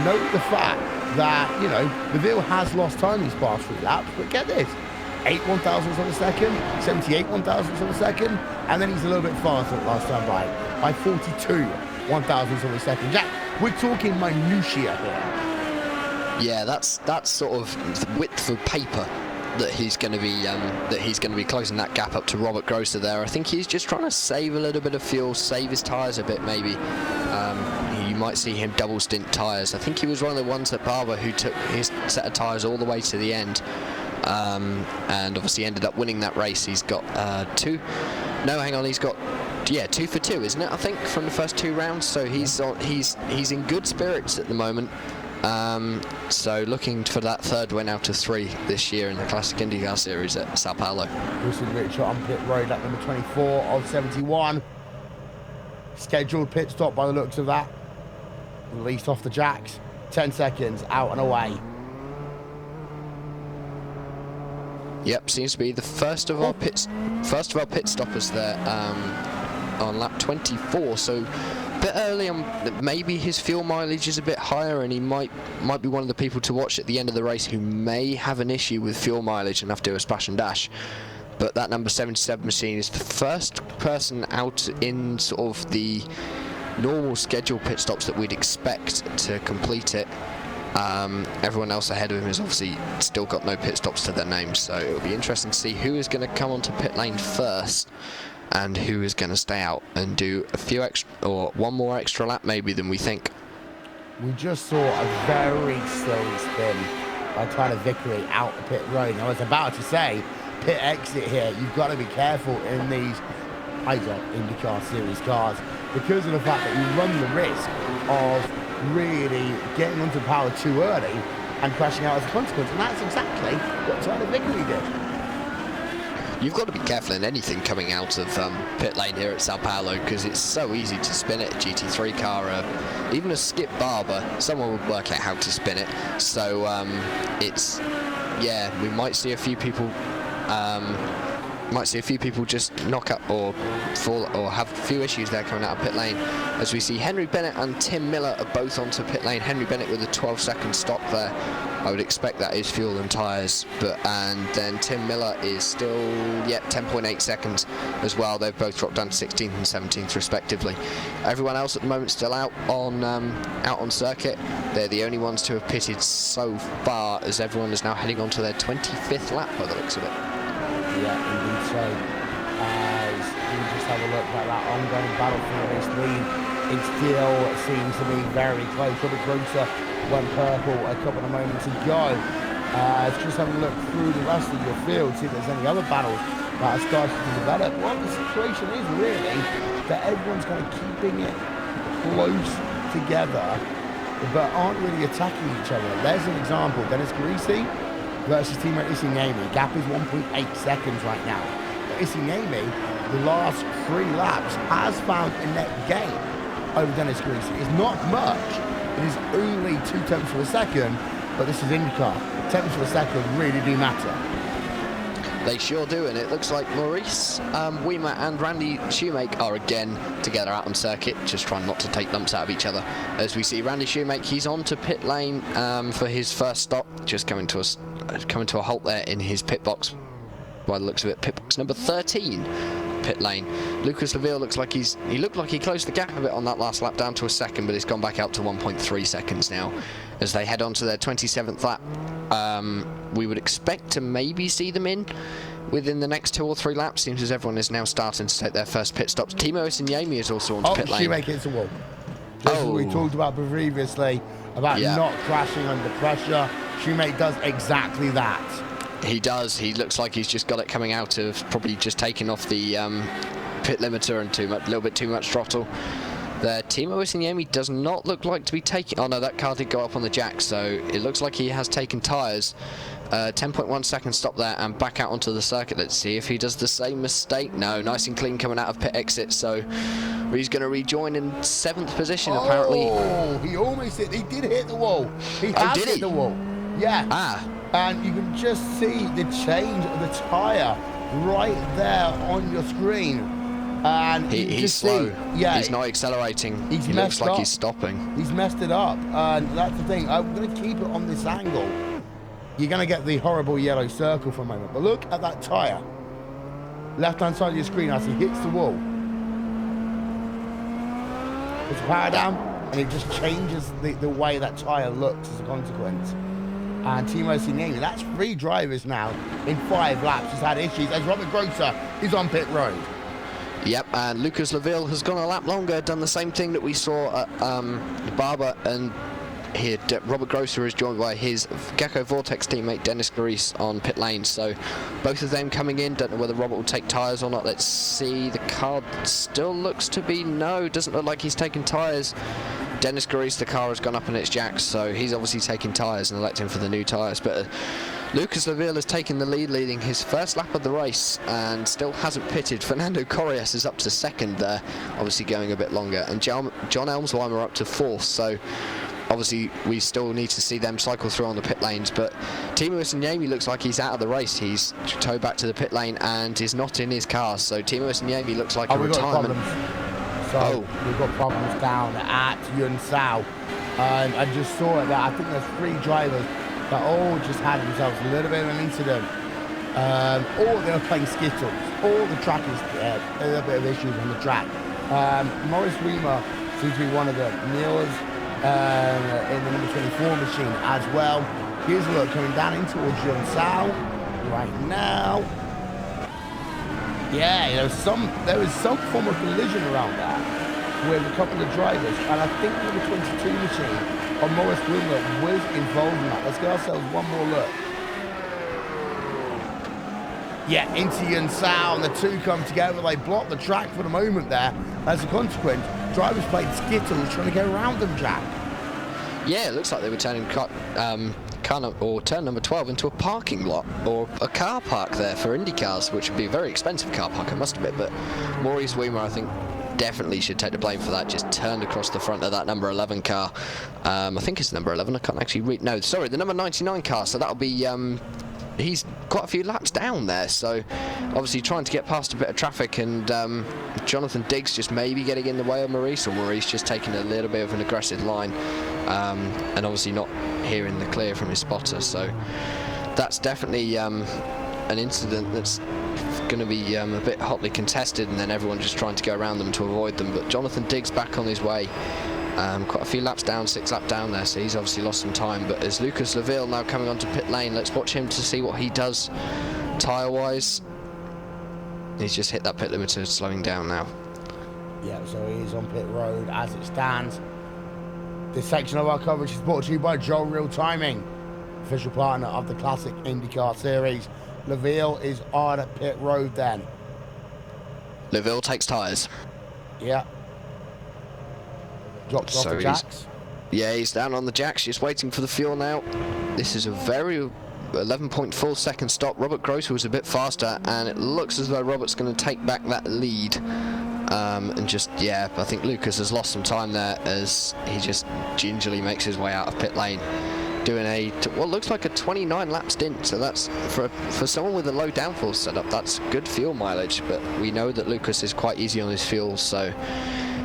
Note the fact that, you know, Neville has lost time these past 3 laps, but get this, 8 1,000ths of a second, 78 1,000ths of a second, and then he's a little bit faster last time by 42 1,000ths of a second. Jack, we're talking minutiae here. Yeah, that's sort of the width of paper that he's going to be closing that gap up to Robert Grosser there. I think he's just trying to save a little bit of fuel, save his tyres a bit maybe. You might see him double stint tyres. I think he was one of the ones at Barber who took his set of tyres all the way to the end, and obviously ended up winning that race. He's got he's got 2 for 2, isn't it? I think from the first 2 rounds. So he's in good spirits at the moment. So looking for that 3rd win out of 3 this year in the Classic IndyCar Series at Sao Paulo. Wilson Richard on pit road, lap number 24 of 71. Scheduled pit stop by the looks of that. Released off the jacks. 10 seconds, out and away. Yep, seems to be the first of our pit stoppers there on lap 24. So a bit early on. Maybe his fuel mileage is a bit higher, and he might be one of the people to watch at the end of the race who may have an issue with fuel mileage and have to do a splash and dash. But that number 77 machine is the first person out in sort of the normal scheduled pit stops that we'd expect to complete it. Everyone else ahead of him has obviously still got no pit stops to their names, so it'll be interesting to see who is going to come onto pit lane first and who is going to stay out and do a few extra, or one more extra lap maybe than we think. We just saw a very slow spin by Tyler Vickery out the pit road. I was about to say pit exit here. You've got to be careful in these IndyCar Series cars because of the fact that you run the risk of really getting onto power too early and crashing out as a consequence, and that's exactly what Tyler Vickery did. You've got to be careful in anything coming out of pit lane here at Sao Paulo, because it's so easy to spin it. A GT3 car, even a Skip Barber, someone would work out how to spin it. So we might see a few people just knock up or fall or have a few issues there coming out of pit lane, as we see Henry Bennett and Tim Miller are both onto pit lane. Henry Bennett with a 12-second stop there. I would expect that is fuel and tyres, and then Tim Miller is still 10.8 seconds as well. They've both dropped down to 16th and 17th respectively. Everyone else at the moment still out on circuit. They're the only ones to have pitted so far, as everyone is now heading on to their 25th lap by the looks of it. Yeah, indeed so. As we just have a look at that ongoing battle for the race lead, it still seems to be very close. Robert Grocer went purple a couple of moments ago. Just having a look through the rest of your field, see if there's any other battles that are starting to develop. Well, the situation is really that everyone's kind of keeping it close together, but aren't really attacking each other. There's an example: Dennis Carisi versus teammate Isignemi. Gap is 1.8 seconds right now. But Isignemi, the last 3 laps, has found a net gain over Dennis Carisi. It's not much. It is only 0.2 of a second, but this is IndyCar. 0.2 of a second really do matter. They sure do, and it looks like Maurice Weimer and Randy Shoemake are again together out on circuit, just trying not to take lumps out of each other. As we see Randy Shoemake, he's on to pit lane for his first stop, just coming to a halt there in his pit box. By the looks of it, pit box number 13. Pit lane. Lucas Laville looks like he looked like he closed the gap a bit on that last lap down to a second, but it's gone back out to 1.3 seconds now as they head on to their 27th lap. We would expect to maybe see them in within the next 2 or 3 laps. Seems as everyone is now starting to take their first pit stops. Timo Isignemi is also on pit lane. Shoemake hits the wall. Just as we talked about previously about not crashing under pressure. Shoemake does exactly that. He does. He looks like he's just got it coming out of probably just taking off the pit limiter and a little bit too much throttle. There, Timo Isignemi does not look like to be taking... Oh no, that car did go up on the jack, so it looks like he has taken tyres. 10.1 second stop there and back out onto the circuit. Let's see if he does the same mistake. No, nice and clean coming out of pit exit, so he's going to rejoin in 7th position apparently. Oh, he almost hit... He did hit the wall. He has hit the wall. Yeah. And you can just see the change of the tyre right there on your screen. And he's slow. He's not accelerating. He looks like he's stopping. He's messed it up. And that's the thing. I'm going to keep it on this angle. You're going to get the horrible yellow circle for a moment. But look at that tyre. Left-hand side of your screen as he hits the wall. Puts the power down, and it just changes the way that tyre looks as a consequence. And Timo Isignemi, that's 3 drivers now in 5 laps has had issues as Robert Grocer is on pit road. Yep, and Lucas Laville has gone a lap longer, done the same thing that we saw at Barber, and here Robert Grosser is joined by his Gecko Vortex teammate Dennis Garice on pit lane, so both of them coming in. Don't know whether Robert will take tyres or not. Let's see, the car still looks to be no, doesn't look like he's taken tyres. Dennis Garice, the car has gone up in its jacks, so he's obviously taking tyres and electing for the new tyres, but Lucas Laville has taken the lead, leading his first lap of the race and still hasn't pitted. Fernando Correas is up to second there, obviously going a bit longer, and John Elmsweimer up to fourth, so obviously we still need to see them cycle through on the pit lanes, but Timo Isanyemi looks like he's out of the race. He's towed back to the pit lane and is not in his car, so Timo Isanyemi looks like a retirement. We've got problems down at Yunsao. I just saw it there. I think there's 3 drivers that all just had themselves a little bit of an incident. Or they were playing Skittles. All the track is a little bit of issues on the track. Maurice Weimer seems to be one of the Niels in the number 24 machine as well. Here's a look coming down in towards Yunsao right now. Yeah, there was some form of collision around there with a couple of drivers, and I think the number 22 machine on Maurice Weimer was involved in that. Let's get ourselves one more look. Yeah, into Yunsao, and the two come together. They block the track for the moment there. As a consequence, drivers played Skittles trying to go around them, Jack. Yeah, it looks like they were turning turn number 12 into a parking lot or a car park there for Indycars, which would be a very expensive car park, I must admit. But Maurice Weimer, I think, definitely should take the blame for that. Just turned across the front of that number 11 car. I think it's number 11. I can't actually read. No, sorry, the number 99 car. So that'll be. He's quite a few laps down there, so obviously trying to get past a bit of traffic, and Jonathan Diggs just maybe getting in the way of Maurice, or Maurice just taking a little bit of an aggressive line, and obviously not hearing the clear from his spotter. So that's definitely an incident that's going to be a bit hotly contested, and then everyone just trying to go around them to avoid them. But Jonathan Diggs back on his way. Quite a few laps down, 6 laps down there, so he's obviously lost some time. But as Lucas Laville now coming onto pit lane, let's watch him to see what he does tyre-wise. He's just hit that pit limiter, slowing down now. Yeah, so he is on pit road as it stands. This section of our coverage is brought to you by Joel Real Timing, official partner of the Classic IndyCar Series. Laville is on pit road then. Laville takes tyres. Yeah. Drops off the jacks. Yeah, he's down on the jacks, just waiting for the fuel now. This is a very 11.4 second stop. Robert Grosser was a bit faster, and it looks as though Robert's going to take back that lead. And just, yeah, I think Lucas has lost some time there as he just gingerly makes his way out of pit lane, doing what looks like a 29 lap stint. So that's for someone with a low downforce setup, that's good fuel mileage. But we know that Lucas is quite easy on his fuel, so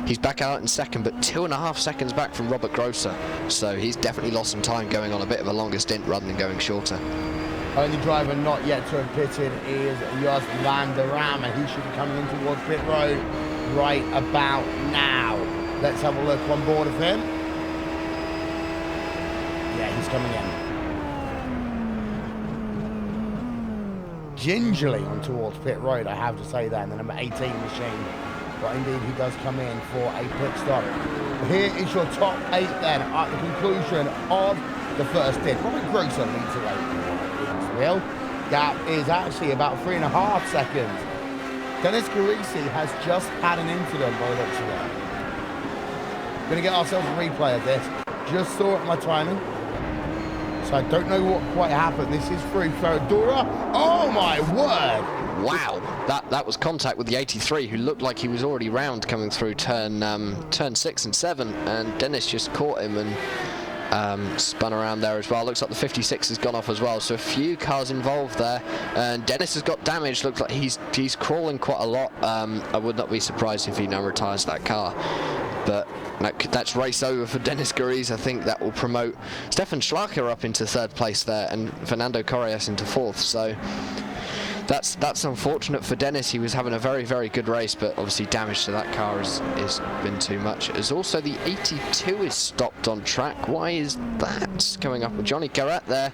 he's back out in second, but 2.5 seconds back from Robert Grosser. So he's definitely lost some time going on a bit of a longer stint rather than going shorter. Only driver not yet to have pitted is Jos van der Ram, and he should be coming in towards pit road right about now. Let's have a look on board of him. Yeah, he's coming in. Gingerly on towards pit road, I have to say that, and the number 18 machine. But indeed, he does come in for a pit stop. Here is your top 8 then at the conclusion of the first stint. Robert Grosser leads the way. Real gap is actually about 3.5 seconds. Dennis Garice has just had an incident by the looks of it. Going to get ourselves a replay of this. Just saw it on my timing, so I don't know what quite happened. This is through Feodora. Oh my word! Wow, that was contact with the 83, who looked like he was already round coming through turn 6 and 7, and Dennis just caught him and spun around there as well. Looks like the 56 has gone off as well, so a few cars involved there, and Dennis has got damage. Looks like he's crawling quite a lot. I would not be surprised if he now retires that car, but that's race over for Dennis Garice. I think that will promote Stefan Schlacher up into 3rd place there, and Fernando Correas into 4th, so that's unfortunate for Dennis. He was having a very, very good race, but obviously damage to that car has been too much. As also the 82 is stopped on track. Why is that? Coming up with Johnny Garrett there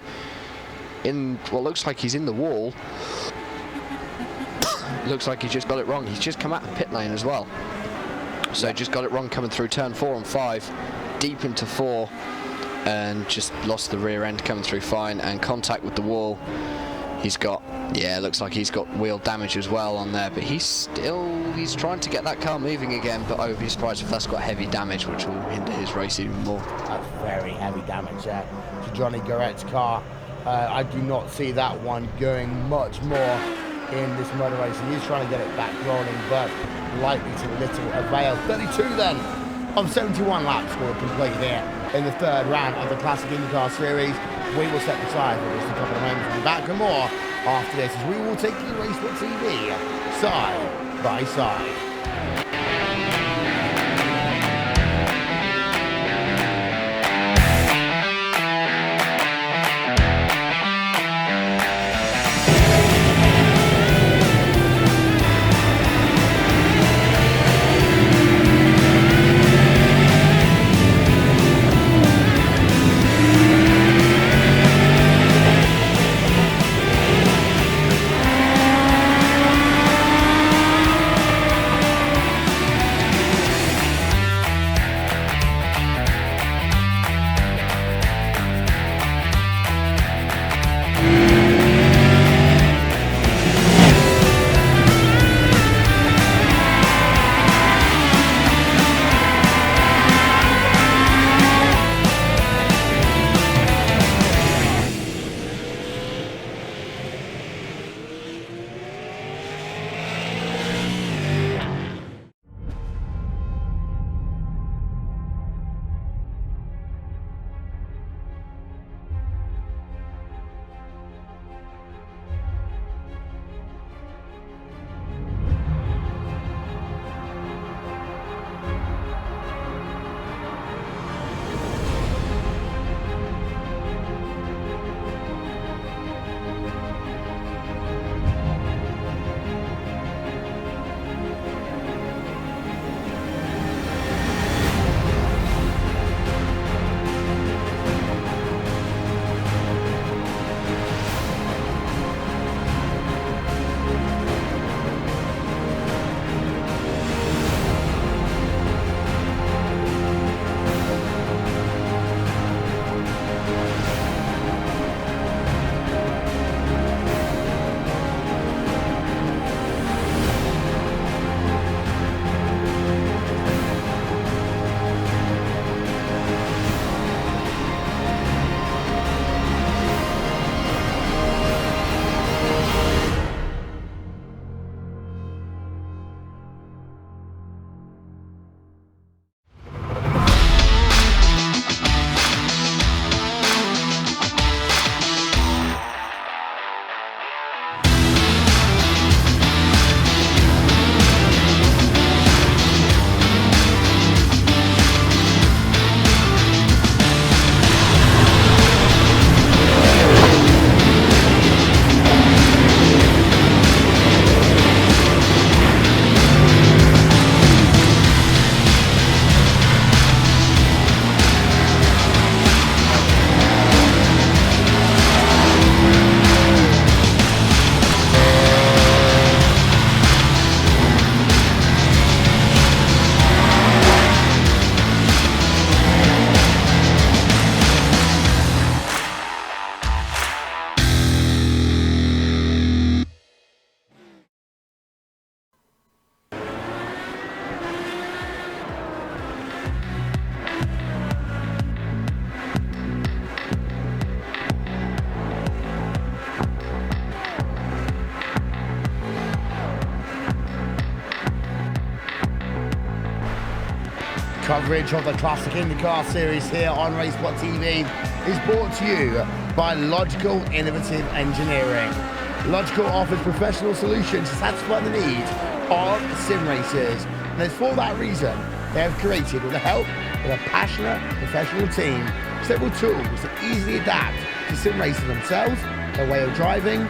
in what looks like he's in the wall. looks like he's just got it wrong. He's just come out of pit lane as well. So just got it wrong coming through turn 4 and 5, deep into 4, and just lost the rear end coming through fine, and contact with the wall. He's got, yeah, looks like he's got wheel damage as well on there, but he's trying to get that car moving again, but I would be surprised if that's got heavy damage, which will hinder his race even more. That's very heavy damage there to Johnny Garrett's car. I do not see that one going much more in this motor race. He is trying to get it back rolling, but likely to little avail. 32 then of 71 laps will complete here in the third round of the Classic Indycar Series. We will step aside for just a couple of moments. We'll be back for more after this, as we will take you RaceSpotTV side by side. Coverage of the Classic Indycar Series here on RaceSpotTV is brought to you by Logical Innovative Engineering. Logical offers professional solutions to satisfy the needs of sim racers, and it's for that reason they have created, with the help of a passionate professional team, several tools to easily adapt to sim racers themselves, their way of driving,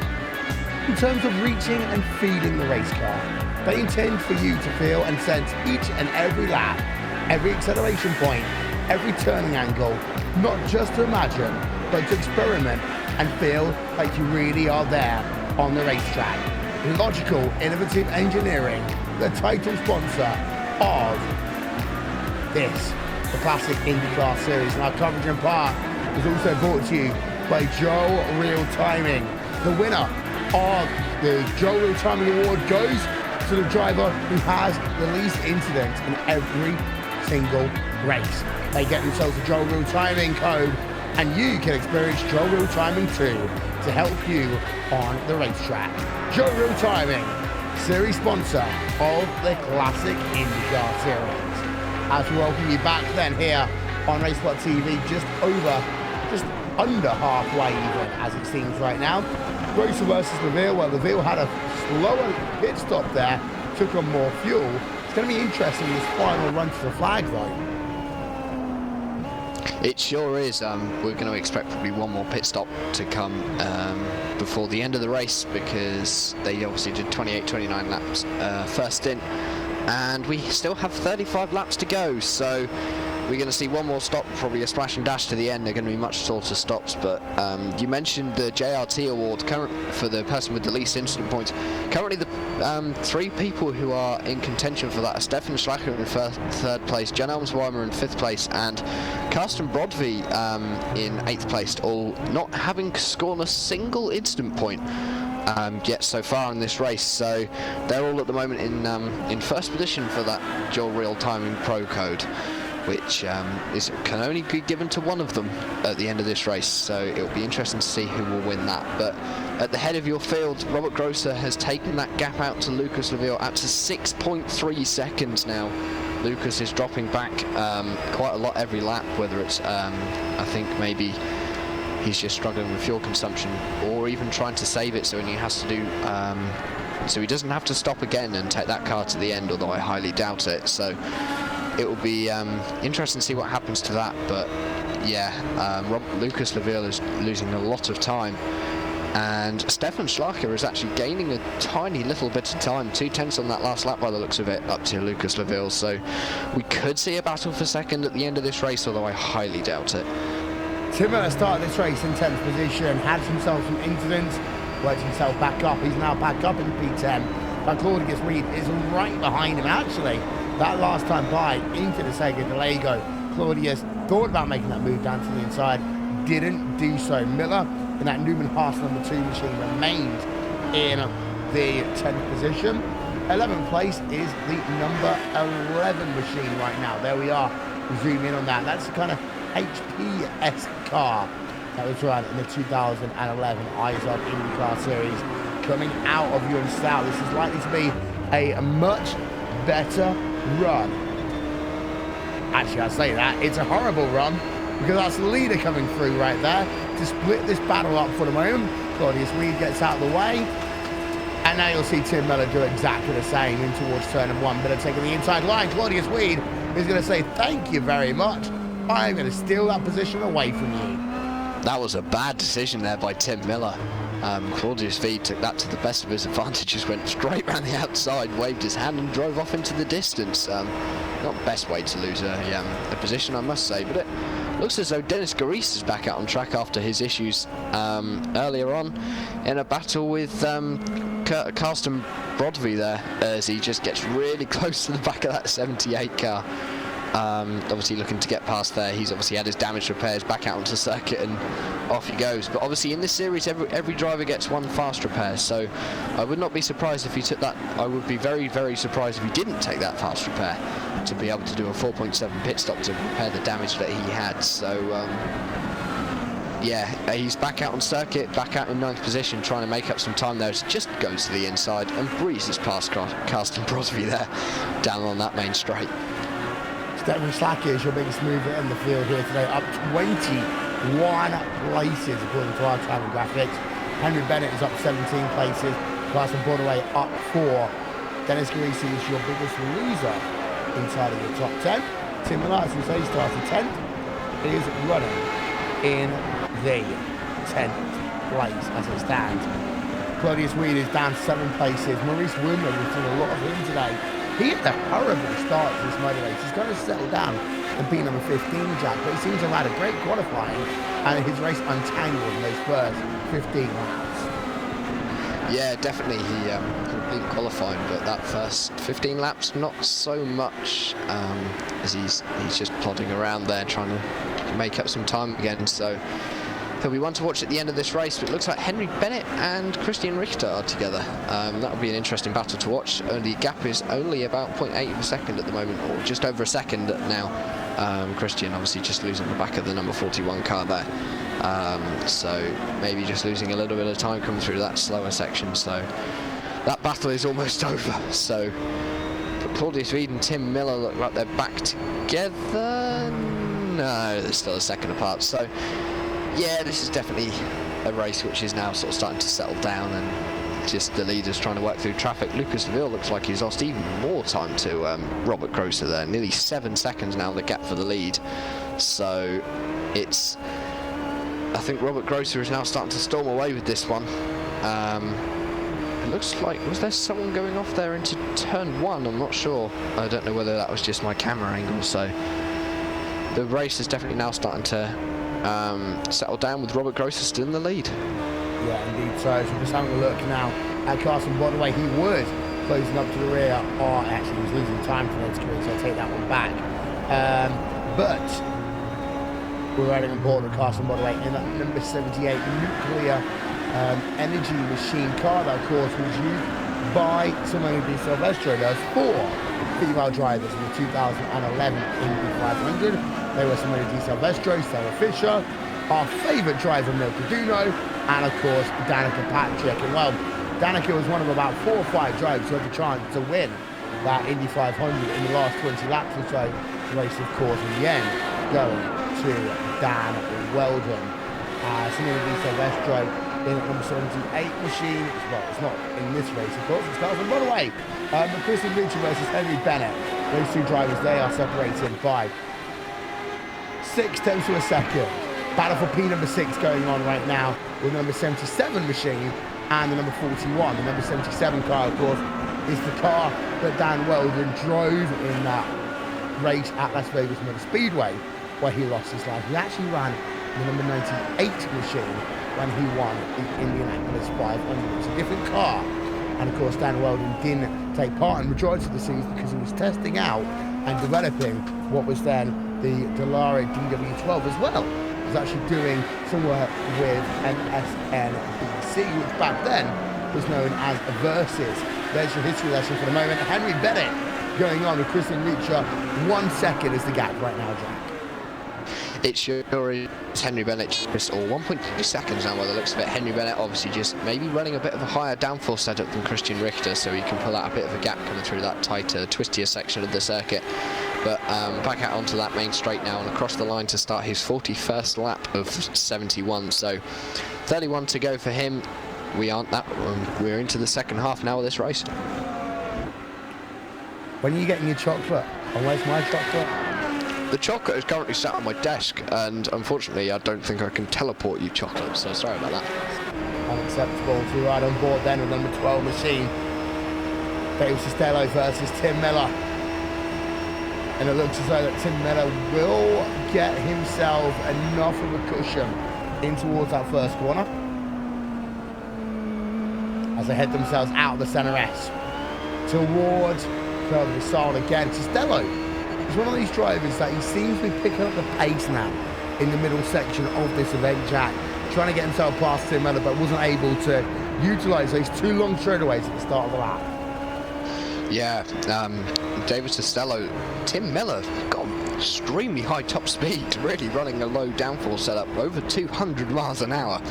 in terms of reaching and feeding the race car. They intend for you to feel and sense each and every lap, every acceleration point, every turning angle, not just to imagine, but to experiment and feel like you really are there on the racetrack. Logical Innovative Engineering, the title sponsor of this, the classic Indycar series. And our coverage in part is also brought to you by Joe Real Timing. The winner of the Joe Real Timing Award goes to the driver who has the least incidents in every single race. They get themselves a Joe Real Timing code, and you can experience Joe Real Timing too to help you on the racetrack. Joe Real Timing, series sponsor of the classic IndyCar series. As we welcome you back then here on RaceSpotTV, just under halfway even, as it seems right now. Grosser versus Leville. Well, Leville had a slower pit stop there, took on more fuel. It's going to be interesting this final run to the flag, though. It sure is. We're going to expect probably one more pit stop to come before the end of the race, because they obviously did 28-29 laps first stint, and we still have 35 laps to go, so we're going to see one more stop, probably a splash and dash to the end. They're going to be much shorter stops. But you mentioned the JRT award for the person with the least incident points. Currently the three people who are in contention for that are Stefan Schlacker in third place, Jan Elmsweimer in fifth place, and Karsten Brodvie in 8th place, all not having scored a single incident point yet so far in this race. So they're all at the moment in first position for that Joe Real Timing Pro code, which can only be given to one of them at the end of this race. So it'll be interesting to see who will win that. But at the head of your field, Robert Grosser has taken that gap out to Lucas Leville out to 6.3 seconds now. Lucas is dropping back quite a lot every lap, whether it's, I think maybe he's just struggling with fuel consumption, or even trying to save it so he has to do, so he doesn't have to stop again and take that car to the end, although I highly doubt it. So it will be interesting to see what happens to that. But yeah, Lucas Leville is losing a lot of time, and Stefan Schlacker is actually gaining a tiny little bit of time, 2/10 on that last lap by the looks of it, up to Lucas Leville. So we could see a battle for second at the end of this race, although I highly doubt it. Tim Miller started this race in 10th position, had himself some incidents, worked himself back up. He's now back up in P10. But Claudius Reed is right behind him. Actually, that last time by into the Interlagos, Claudius thought about making that move down to the inside, didn't do so. Miller in that Newman Haas number 2 machine remained in the 10th position. 11th place is the number 11 machine right now. There we are. Zoom in on that. That's the kind of HPS car that was run in the 2011 ISOC IndyCar series coming out of Ewan Stout. This is likely to be a much better run. Actually, I say that, it's a horrible run, because that's the leader coming through right there to split this battle up for the moment. Claudius Reed gets out of the way, and now you'll see Tim Miller do exactly the same in towards turn 1. Miller taking the inside line. Claudius Reed is going to say, thank you very much. I'm going to steal that position away from you. That was a bad decision there by Tim Miller. Claudius Reed took that to the best of his advantages, went straight round the outside, waved his hand and drove off into the distance. Not the best way to lose a position, I must say, but it looks as though Dennis Garis is back out on track after his issues earlier on in a battle with Karsten Brodvie there, as he just gets really close to the back of that 78 car. Obviously looking to get past there. He's obviously had his damage repairs, back out onto circuit, and off he goes. But obviously in this series every driver gets one fast repair, so I would not be surprised if he took that. I would be very, very surprised if he didn't take that fast repair to be able to do a 4.7 pit stop to repair the damage that he had. So yeah, he's back out on circuit, back out in 9th position, trying to make up some time there. It just goes to the inside and breezes past Karsten Brodvie there down on that main straight. Stefan Schlacker is your biggest mover in the field here today, up 21 places according to our time and graphics. Henry Bennett is up 17 places, Carson Brodvie up 4. Dennis Garisi is your biggest loser inside of your top 10. Tim Miller, as we say, started 10th, is running in the 10th place as it stands. Claudius Reed is down 7 places. Maurice Wilmer, we've seen a lot of him today. He had a horrible start to this motor race. He's going to settle down and be number 15, Jack, but he seems to have had a great qualifying and his race untangled in those first 15 laps. Yeah, definitely he completed qualifying, but that first 15 laps not so much, as he's just plodding around there trying to make up some time again. So he'll be one to watch at the end of this race. But it looks like Henry Bennett and Christian Richter are together. That'll be an interesting battle to watch. The gap is only about 0.8 of a second at the moment, or just over a second now. Christian obviously just losing the back of the number 41 car there. So maybe just losing a little bit of time coming through that slower section. So that battle is almost over. So Claudius Reed and Tim Miller look like they're back together. No, they're still a second apart. So yeah, this is definitely a race which is now sort of starting to settle down, and just the leaders trying to work through traffic. Lucas Deville looks like he's lost even more time to Robert Grosser there. Nearly 7 seconds now, the gap for the lead. So it's, I think Robert Grosser is now starting to storm away with this one. It looks like, was there someone going off there into turn 1? I'm not sure. I don't know whether that was just my camera angle. So the race is definitely now starting to settle down with Robert Grosser still in the lead. Yeah, indeed. So we're just having a look now at Carson Bodaway. He was closing up to the rear. Oh, actually, he was losing time for those careers, so I'll take that one back. But we're riding on board with Carson Bodaway in that number 78 nuclear energy machine car that, of course, was used by Simone Di Silvestro. There's 4 female drivers in the 2011 Indy 500. They were Simone Di Silvestro, Sarah Fisher, our favourite driver, Milka Duno, and, of course, Danica Patrick. And, well, Danica was one of about 4 or 5 drivers who had the chance to win that Indy 500 in the last 20 laps or so. The race, of course, in the end, going to Dan Weldon. Simone Di Silvestro in at number 78 machine. Well, it's not in this race, of course. It's Carson Bodaway. But Christian Richter versus Henry Bennett. Those 2 drivers, they are separated by 0.6 of a second. Battle for P number 6 going on right now with the number 77 machine and the number 41. The number 77 car, of course, is the car that Dan Weldon drove in that race at Las Vegas Motor Speedway, where he lost his life. He actually ran the number 98 machine when he won the Indianapolis 500. It's a different car. And of course, Dan Weldon didn't take part in the majority of the series because he was testing out and developing what was then the Dallara DW12 as well. He was actually doing some work with MSNBC, which back then was known as Versus. There's your history lesson for the moment. Henry Bennett going on with Christian Richter. 1 second is the gap right now, Jack. It's Henry Bennett, just 1.2 seconds now by the looks of it. Henry Bennett obviously just maybe running a bit of a higher downforce setup than Christian Richter, so he can pull out a bit of a gap coming through that tighter, twistier section of the circuit. But back out onto that main straight now and across the line to start his 41st lap of 71. So 31 to go for him. We're into the second half now of this race. When are you getting your chocolate? And where's my chocolate? The chocolate is currently sat on my desk, and unfortunately I don't think I can teleport you chocolate, so sorry about that. Unacceptable to ride on board then with number 12 machine. Dave Costello versus Tim Miller. And it looks as though that Tim Miller will get himself enough of a cushion in towards that first corner as they head themselves out of the centre S towards further aside again. Costello is one of these drivers that he seems to be picking up the pace now in the middle section of this event, Jack. Trying to get himself past Tim Miller, but wasn't able to utilise those 2 long straightaways at the start of the lap. Yeah, David Costello, Tim Miller got extremely high top speed, really running a low downforce setup, over 200 miles an hour.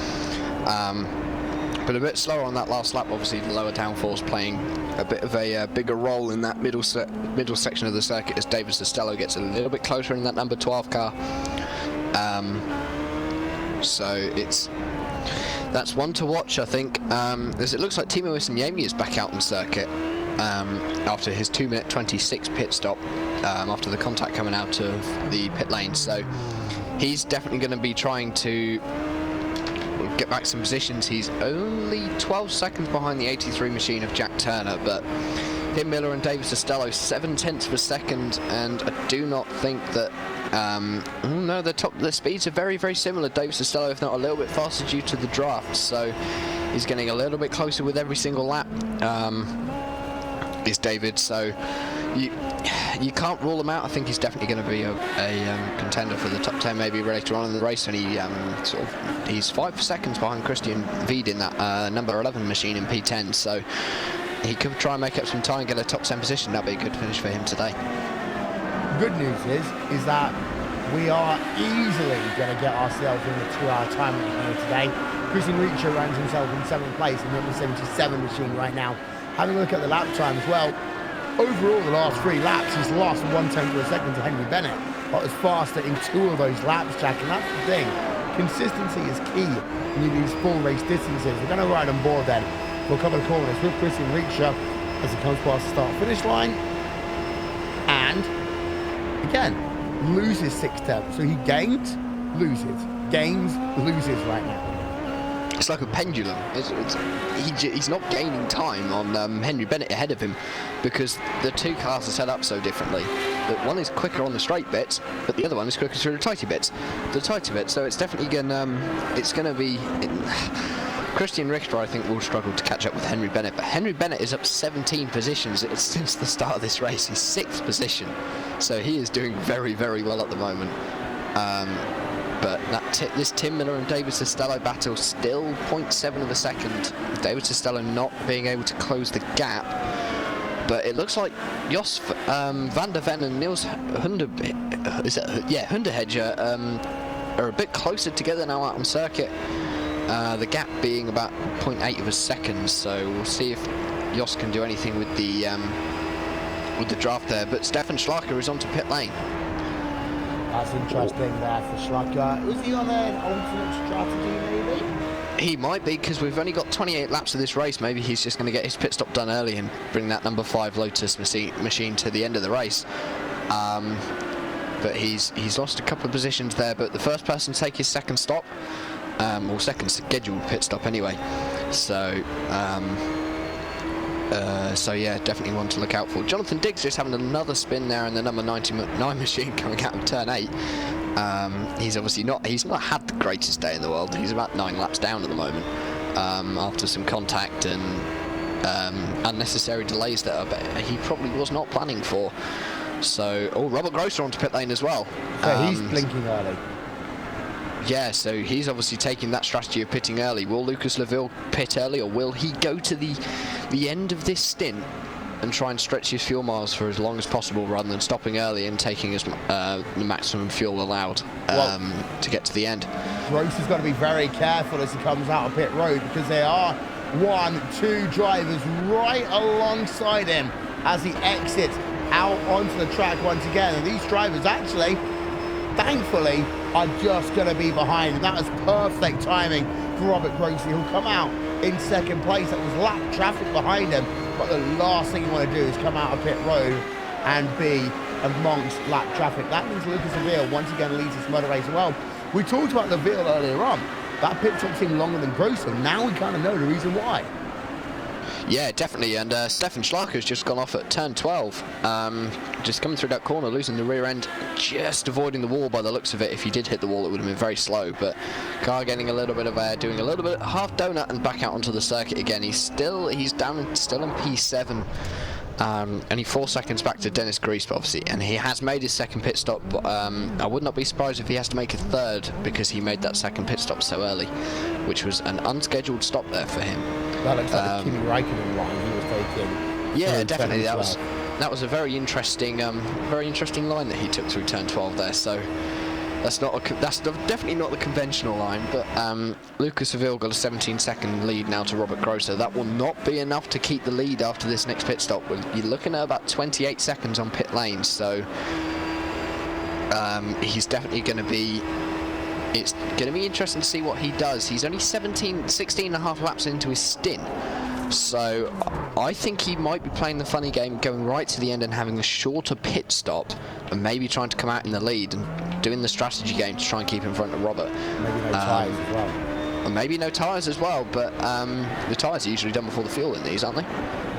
But a bit slower on that last lap, obviously the lower downforce playing a bit of a bigger role in that middle section of the circuit as David Costello gets a little bit closer in that number 12 car. So that's one to watch, I think, as it looks like Timo Isanyemi is back out on circuit after his 2-minute 26 pit stop after the contact coming out of the pit lane. So he's definitely going to be trying to get back some positions. He's only 12 seconds behind the 83 machine of Jack Turner, but Tim Miller and David Costello 0.7 of a second, and I do not think that the speeds are very, very similar. David Costello, if not a little bit faster due to the draft, so He's getting a little bit closer with every single lap. Is David, so you can't rule him out. I think he's definitely going to be a contender for the top 10 maybe later on in the race, and he's 5 seconds behind Christian Vied in that number 11 machine in P10, so he could try and make up some time and get a top 10 position. That'd be a good finish for him today. Good news is that we are easily going to get ourselves in the 2-hour time limit here today. Christian Ricci runs himself in 7th place in number 77 machine right now. Having a look at the lap time as well, overall the last 3 laps he's lost 1/10 of a second to Henry Bennett, but was faster in 2 of those laps, Jack, and that's the thing. Consistency is key when you do these full race distances. We're going to ride on board then for a couple of corners with Christian Ricci as he comes past the start-finish line, and again loses 6/10. So he gains, loses, gains, loses right now. It's like a pendulum. He's not gaining time on Henry Bennett ahead of him, because the 2 cars are set up so differently. That one is quicker on the straight bits, but the other one is quicker through the tighty bits. So it's definitely going to be. Christian Richter, I think, will struggle to catch up with Henry Bennett, but Henry Bennett is up 17 positions since the start of this race. He's 6th position, so he is doing very, very well at the moment. But this Tim Miller and David Costello battle still 0.7 of a second. David Costello not being able to close the gap. But it looks like Jos van der Ven and Niels Hunderhedge are a bit closer together now out on circuit. The gap being about 0.8 of a second. So we'll see if Jos can do anything with the draft there. But Stefan Schlacker is onto pit lane. That's interesting there for Schlacker. Was he on an alternate strategy maybe? He might be, because we've only got 28 laps of this race. Maybe he's just going to get his pit stop done early and bring that number 5 Lotus machine to the end of the race. But he's lost a couple of positions there. But the first person to take his second stop, or second scheduled pit stop anyway. So yeah, definitely one to look out for. Jonathan Diggs just having another spin there in the number 99 machine coming out of turn 8. He's obviously he's not had the greatest day in the world. He's about 9 laps down at the moment, after some contact and unnecessary delays that he probably was not planning for. So, Robert Grosser onto pit lane as well. So he's blinking early. Yeah, so he's obviously taking that strategy of pitting early. Will Lucas Leville pit early, or will he go to the end of this stint and try and stretch his fuel miles for as long as possible, rather than stopping early and taking the maximum fuel allowed to get to the end? Grosser's got to be very careful as he comes out of pit road, because there are 2 drivers right alongside him as he exits out onto the track once again. And these drivers actually, thankfully, are just going to be behind. And that was perfect timing for Robert Grosser. He'll come out in 2nd place. That was lap traffic behind him. But the last thing you want to do is come out of pit road and be amongst lap traffic. That means Lucas Leville once again leads this motor race well. We talked about Leville earlier on. That pit stop seemed longer than Grosser. Now we kind of know the reason why. Yeah, definitely. And Stefan Schlacher's just gone off at turn 12. Just coming through that corner, losing the rear end, just avoiding the wall by the looks of it. If he did hit the wall, it would have been very slow. But car getting a little bit of air, doing a little bit half donut and back out onto the circuit again. He's still in P7. Only 4 seconds back to Dennis Grease, obviously, and he has made his second pit stop. But I would not be surprised if he has to make a third, because he made that second pit stop so early, which was an unscheduled stop there for him. That looks like the Kimi Raikkonen line he was taking. Yeah, definitely. That was a very interesting line that he took through turn 12 there. So that's definitely not the conventional line. But Lucas Leville got a 17-second lead now to Robert Grosser. That will not be enough to keep the lead after this next pit stop. You're looking at about 28 seconds on pit lane. So he's definitely going to be. It's going to be interesting to see what he does. He's only 16 and a half laps into his stint. So I think he might be playing the funny game, going right to the end and having a shorter pit stop, and maybe trying to come out in the lead and doing the strategy game to try and keep in front of Robert. Maybe no tyres as well. And maybe no tyres as well, but the tyres are usually done before the fuel in these, aren't they?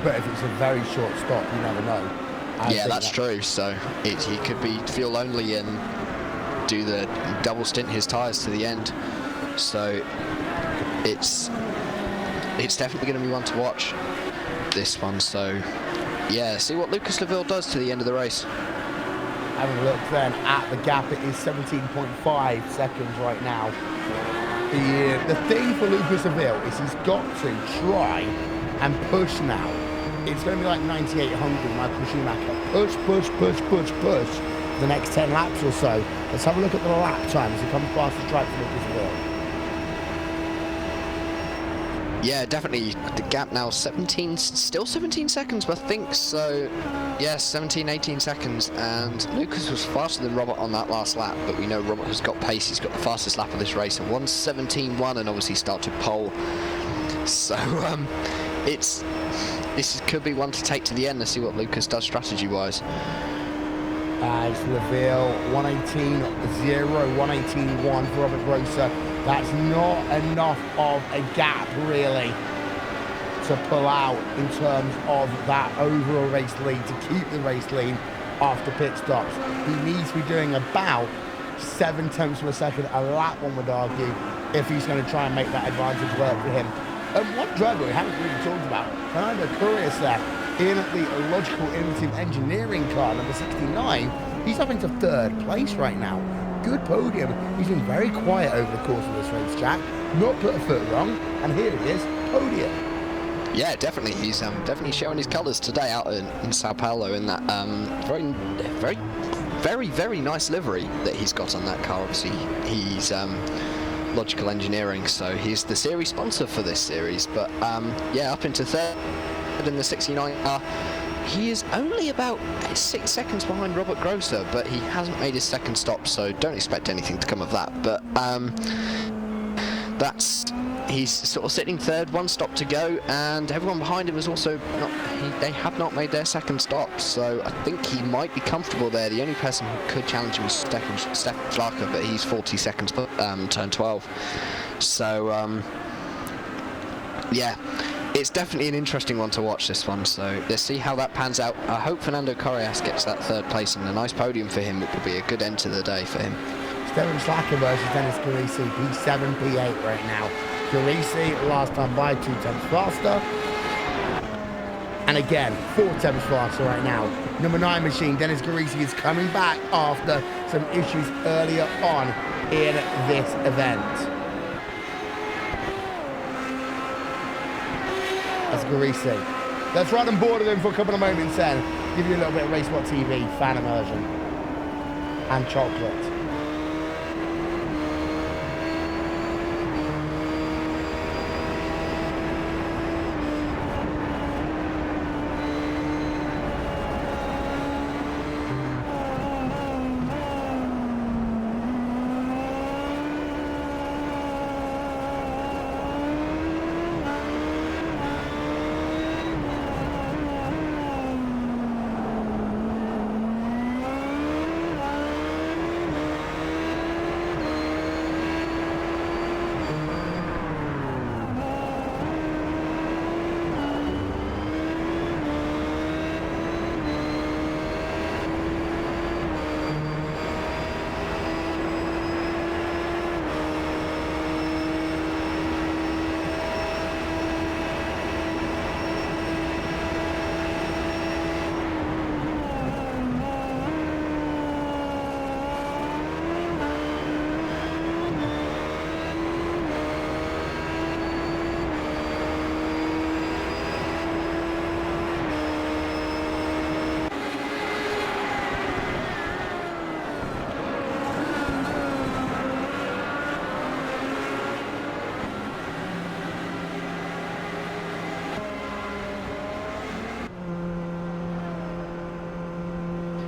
But if it's a very short stop, you never know. Yeah, that's true. So he could be fuel only and do the double stint his tyres to the end. So it's it's definitely going to be one to watch, this one. So yeah, see what Lucas Leville does to the end of the race. Having a look then at the gap, it is 17.5 seconds right now. The thing for Lucas Leville is he's got to try and push now. It's going to be like 9,800 Michael Schumacher. Push for the next 10 laps or so. Let's have a look at the lap time as he comes past the track for Lucas Leville. Yeah, definitely. The gap now 17, still 17 seconds, I think. So, yes, 17, 18 seconds. And Lucas was faster than Robert on that last lap, but we know Robert has got pace. He's got the fastest lap of this race, and 1:17.1, and obviously started pole. So, this could be one to take to the end to see what Lucas does strategy-wise. As Leville, 1:18.0, 1:18.1 for Robert Grosser. That's not enough of a gap, really, to pull out in terms of that overall race lead, to keep the race lead after pit stops. He needs to be doing about 7 tenths of a second a lap, one would argue, if he's going to try and make that advantage work for him. And one driver we haven't really talked about, Fernando Curious there, in the Logical Innovative Engineering car, number 69. He's up into 3rd place right now. Good podium. He's been very quiet over the course of this race, Jack. Not put a foot wrong, and here it is, podium. Yeah, definitely. He's definitely showing his colours today out in Sao Paulo in that very nice livery that he's got on that car. Obviously, he's Logical Engineering, so he's the series sponsor for this series. But yeah, up into 3rd in the 69 car. He is only about 6 seconds behind Robert Grosser, but he hasn't made his second stop, so don't expect anything to come of that. But he's sort of sitting 3rd, 1 stop to go, and everyone behind him is also they have not made their second stop, so I think he might be comfortable there. The only person who could challenge him is Stefan Flacher, but he's 40 seconds turn 12. So yeah, it's definitely an interesting one to watch, this one, so let's see how that pans out. I hope Fernando Curious gets that 3rd place and a nice podium for him. It will be a good end to the day for him. Stefan Flacher versus Dennis Carisi, P7, P8 right now. Carisi last time by 2 tenths faster. And again, 4 tenths faster right now. Number 9 machine, Dennis Carisi, is coming back after some issues earlier on in this event. That's Carisi. Let's run on board with him for a couple of moments then. Give you a little bit of RaceSpotTV fan immersion. And chocolate.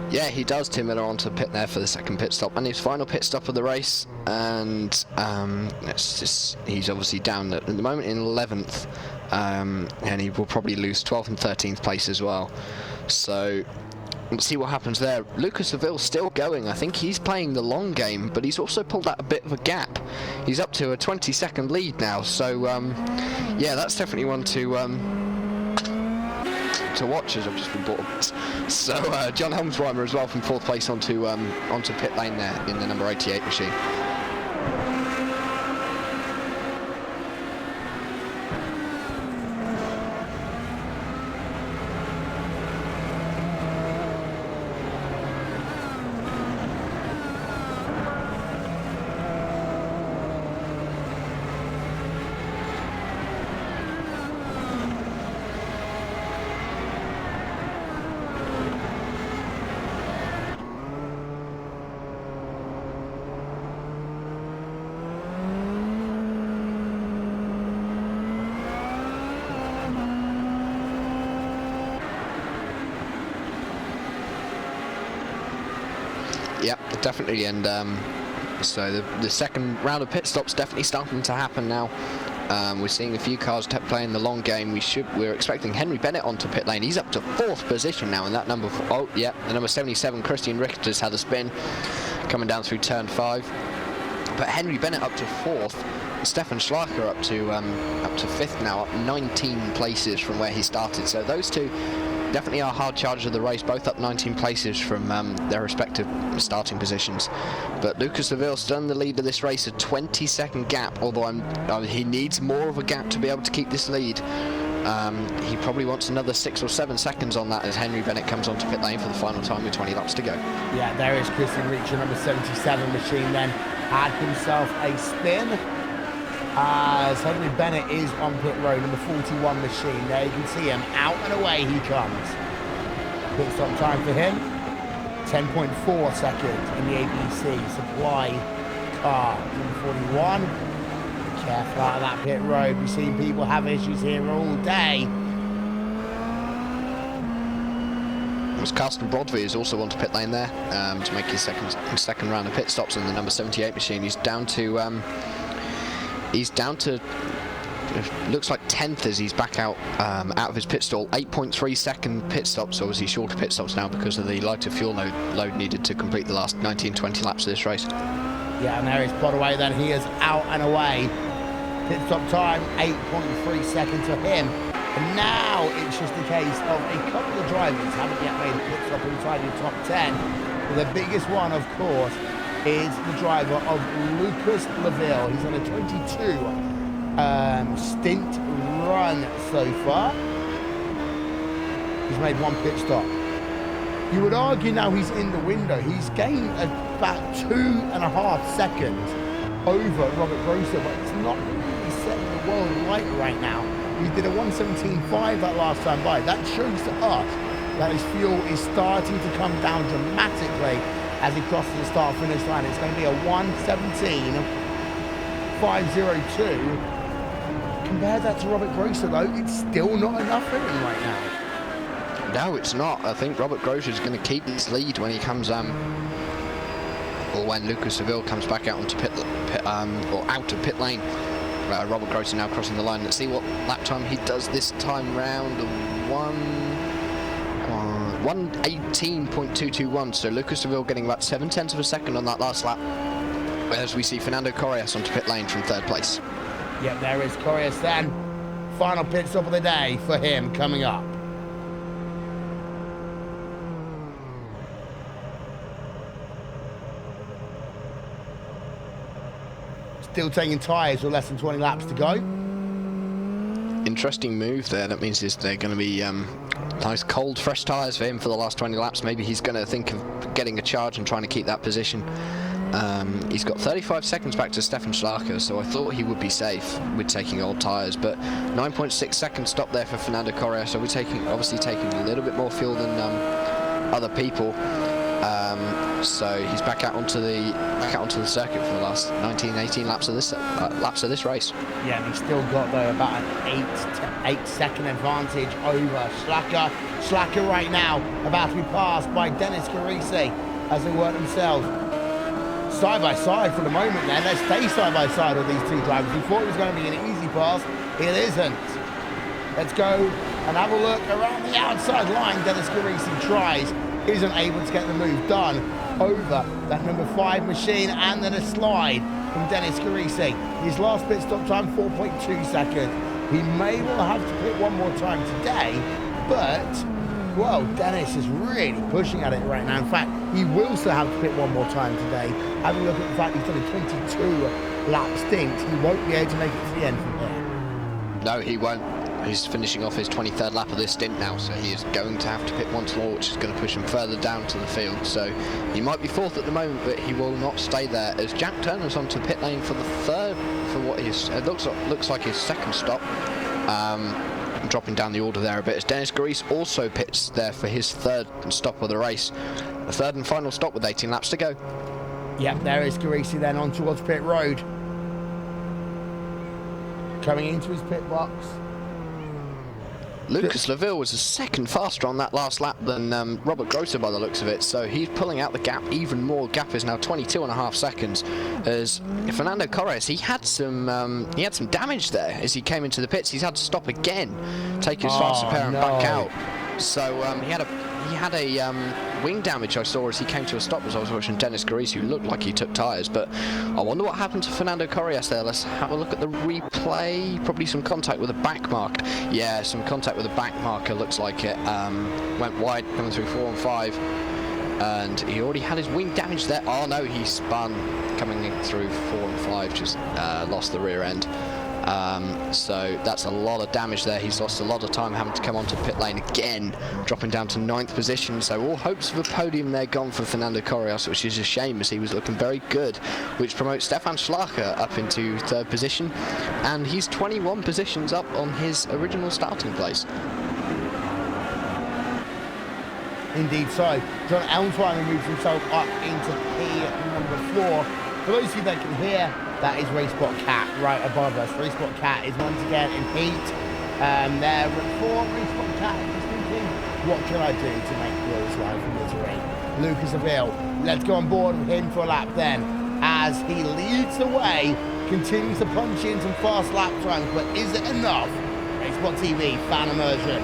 Yeah, he does. Tim Miller onto pit there for the second pit stop, and his final pit stop of the race. And he's obviously down at the moment in 11th, and he will probably lose 12th and 13th place as well. So let's see what happens there. Lucas Leville's still going. I think he's playing the long game, but he's also pulled out a bit of a gap. He's up to a 20-second lead now. So yeah, that's definitely one to watch, as I've just been brought up. So John Helmsreimer as well from 4th place onto pit lane there in the number 88 machine. Yeah, definitely. And so the second round of pit stops definitely starting to happen now. We're seeing a few cars playing the long game. We're expecting Henry Bennett onto pit lane. He's up to 4th position now, and that number. Oh yeah, the number 77, Christian Richter's had a spin coming down through turn 5. But Henry Bennett up to 4th. Stefan Schlacher up to 5th now, up 19 places from where he started. So those two definitely are hard chargers of the race, both up 19 places from their respective starting positions. But Lucas Seville still in the lead of this race, a 20-second gap, although he needs more of a gap to be able to keep this lead. He probably wants another 6 or 7 seconds on that as Henry Bennett comes onto pit lane for the final time with 20 laps to go. Yeah, there is Christian Richter, number 77 machine then, had himself a spin. As Henry Bennett is on pit road, number 41 machine. There you can see him, out and away he comes. Pit stop time for him, 10.4 seconds in the ABC supply car. Number 41, careful out of that pit road. We've seen people have issues here all day. Carsten Brodby is also on to pit lane there to make his second round of pit stops in the number 78 machine. He's down to looks like 10th as he's back out of his pit stall. 8.3 second pit stops, so obviously shorter pit stops now because of the lighter fuel load needed to complete the last 19-20 laps of this race. Yeah, and there is Brodby then. He is out and away. Pit stop time 8.3 seconds for him. And now it's just a case of a couple of drivers haven't yet made a pit stop inside the top 10. But the biggest one, of course, is the driver of Lucas Seville. He's on a 22 stint run so far. He's made 1 pit stop. You would argue now he's in the window. He's gained about 2.5 seconds over Robert Grosser, but it's not really setting the world alight right now. He did a 1:17.5 that last time by. That shows to us that his fuel is starting to come down dramatically as he crosses the start-finish line. It's going to be a 1:17.502. Compare that to Robert Grosser, though, it's still not enough for him right now. No, it's not. I think Robert Grosser is going to keep this lead when he comes, or when Lucas Seville comes back out onto or out of pit lane. Robert Grosser now crossing the line. Let's see what lap time he does this time round. 1:18.221. So Lucas Seville getting about 0.7 of a second on that last lap. As we see Fernando Correas onto pit lane from 3rd place. Yep, there is Correas then. Final pit stop of the day for him coming up. Still taking tyres with less than 20 laps to go. Interesting move there. That means they're going to be nice cold fresh tyres for him for the last 20 laps. Maybe he's going to think of getting a charge and trying to keep that position. He's got 35 seconds back to Stefan Schlacher, so I thought he would be safe with taking old tyres, but 9.6 second stop there for Fernando Correa, so we're obviously taking a little bit more fuel than other people. So he's back out onto the circuit for the last 19-18 laps of this race. Yeah, and he's still got though about an 8 second advantage over Schlacher. Schlacher right now about to be passed by Dennis Carisi as they work themselves side by side for the moment. Then let's stay side by side with these two drivers. We thought it was going to be an easy pass. It isn't. Let's go and have a look around the outside line. Dennis Carisi tries. Isn't able to get the move done over that number 5 machine, and then a slide from Dennis Carisi. His last pit stop time 4.2 seconds. He may well have to pit one more time today, but well, Dennis is really pushing at it right now. In fact, he will still have to pit one more time today. Having a look at the fact he's done a 22 lap stint, he won't be able to make it to the end from here. No, he won't. He's finishing off his 23rd lap of this stint now, so he is going to have to pit once more, which is going to push him further down to the field. So he might be 4th at the moment, but he will not stay there. As Jack Turner's onto pit lane for the 3rd, for what is looks like his 2nd stop. Dropping down the order there a bit, as Dennis Carisi also pits there for his 3rd stop of the race. The 3rd and final stop with 18 laps to go. Yep, there is Carisi then on towards pit road. Coming into his pit box. Lucas Laville was a second faster on that last lap than Robert Grosser by the looks of it, so he's pulling out the gap even more. Gap is now 22.5 seconds. As Fernando Corres, he had some damage there as he came into the pits. He's had to stop again, take his faster pair and back out. So he had a wing damage I saw as he came to a stop as I was watching Dennis Carisi, who looked like he took tyres. But I wonder what happened to Fernando Correas there. Let's have a look at the replay. Probably some contact with a back marker. Yeah, some contact with a back marker. Looks like it went wide coming through 4 and 5. And he already had his wing damage there. Oh no, he spun coming in through 4 and 5, just lost the rear end. So that's a lot of damage there. He's lost a lot of time having to come onto pit lane again, dropping down to 9th position. So all hopes of a podium there gone for Fernando Correas, which is a shame as he was looking very good, which promotes Stefan Schlacher up into 3rd position, and he's 21 positions up on his original starting place. Indeed so. John Elmsweiler moves himself up into P4. For those of you that can hear, that is RaceSpot Cat right above us. RaceSpot Cat is once again in heat. There for RaceSpot Cat is thinking, what can I do to make Will's life a misery? Lucas Laville, let's go on board with him for a lap then, as he leads the way, continues to punch in some fast lap times, but is it enough? RaceSpot TV, fan immersion.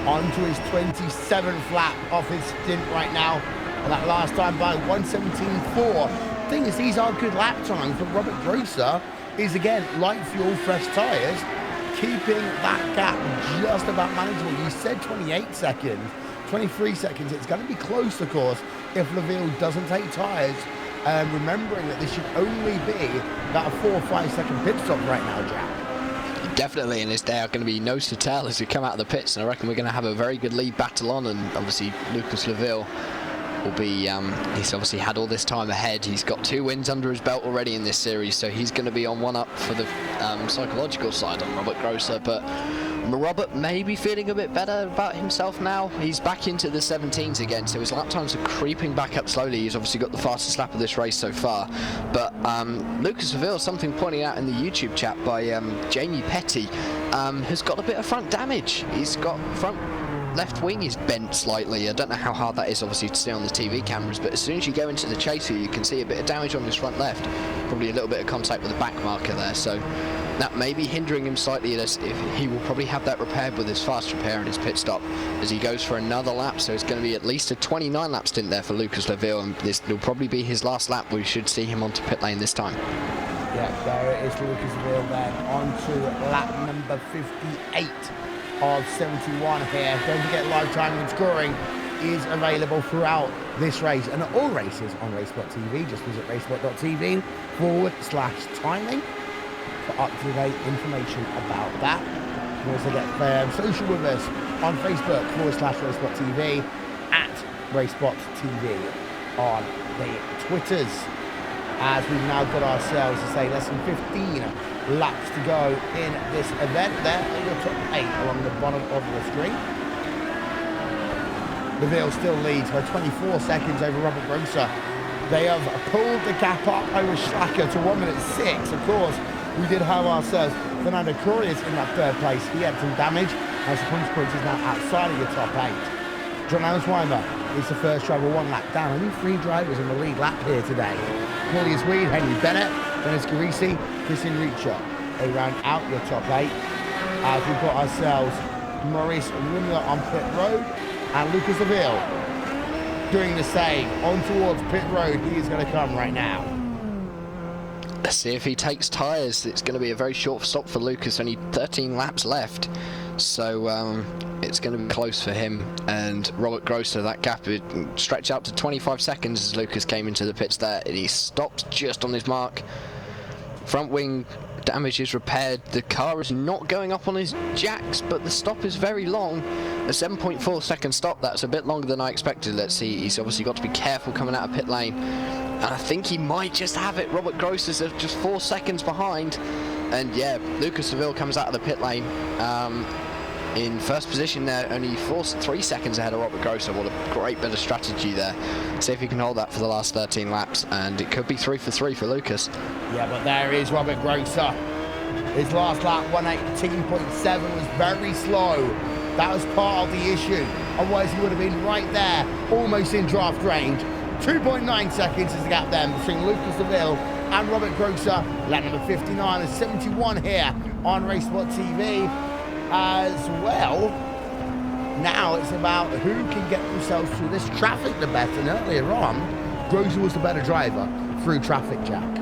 Onto his 27th lap off his stint right now. And that last time by 1:17.4. Thing is, these are good lap times, but Robert Grosser is again light fuel, fresh tyres, keeping that gap just about manageable. You said 28 seconds, 23 seconds. It's going to be close, of course, if Laville doesn't take tyres. Remembering that this should only be about a 4 or 5 second pit stop right now, Jack. Definitely, and they are going to be nose to tail as we come out of the pits, and I reckon we're going to have a very good lead battle on. And obviously Lucas Laville will be he's obviously had all this time ahead. He's got 2 wins under his belt already in this series, so he's going to be on one up for the psychological side on Robert Grosser. But Robert may be feeling a bit better about himself now. He's back into the 17s again, so his lap times are creeping back up slowly. He's obviously got the fastest lap of this race so far. But Lucas Laville, something pointed out in the YouTube chat by Jamie Petty, has got a bit of front damage. He's got front left wing is bent slightly. I don't know how hard that is obviously to see on the TV cameras, but as soon as you go into the chaser you can see a bit of damage on his front left, probably a little bit of contact with the back marker there, so that may be hindering him slightly. If he will probably have that repaired with his fast repair and his pit stop as he goes for another lap, so it's going to be at least a 29 lap stint there for Lucas Laville, and this will probably be his last lap. We should see him onto pit lane this time. Yeah, there it is, Lucas Laville then on to lap number 58 of 71 here. Don't forget, live timing and scoring is available throughout this race and all races on RaceSpotTV. Just visit RaceSpot.tv/timing for up-to-date information about that. You can also get social with us on Facebook /RaceSpotTV, at RaceSpotTV on the Twitters. As we've now got ourselves to say less than 15 laps to go in this event. There are your top 8 along the bottom of the screen. Laville still leads by 24 seconds over Robert Grosser. They have pulled the gap up over Schlacher to 1:06. Of course, we did have ourselves Fernando Correas in that 3rd place. He had some damage, as the consequence is now outside of your top 8. John Elmsweiler is the first driver 1 lap down. Only 3 drivers in the lead lap here today. Claudius Weed, Henry Bennett, Dennis Carisi, Christian Riccio. They round out your top 8. as we've got ourselves Maurice Rimler on pit road and Lucas Seville doing the same on towards pit road. He is going to come right now. Let's see if he takes tyres. It's going to be a very short stop for Lucas, only 13 laps left, so it's going to be close for him and Robert Grosser. That gap would stretch out to 25 seconds as Lucas came into the pits there, and he stopped just on his mark. Front wing damage is repaired. The car is not going up on his jacks, but the stop is very long. A 7.4 second stop. That's a bit longer than I expected. Let's see, he's obviously got to be careful coming out of pit lane, and I think he might just have it. Robert Grosser's just 4 seconds behind, and yeah, Lucas Seville comes out of the pit lane in first position there, only 3 seconds ahead of Robert Grosser. What a great bit of strategy there. See if he can hold that for the last 13 laps, and it could be 3 for 3 for Lucas. Yeah, but there is Robert Grosser. His last lap, 118.7, was very slow. That was part of the issue. Otherwise, he would have been right there, almost in draft range. 2.9 seconds is the gap then between Lucas Seville and Robert Grosser. Lap number 59 is 71 here on RaceSpotTV as well. Now it's about who can get themselves through this traffic the better. And earlier on, Grosser was the better driver through traffic, Jack.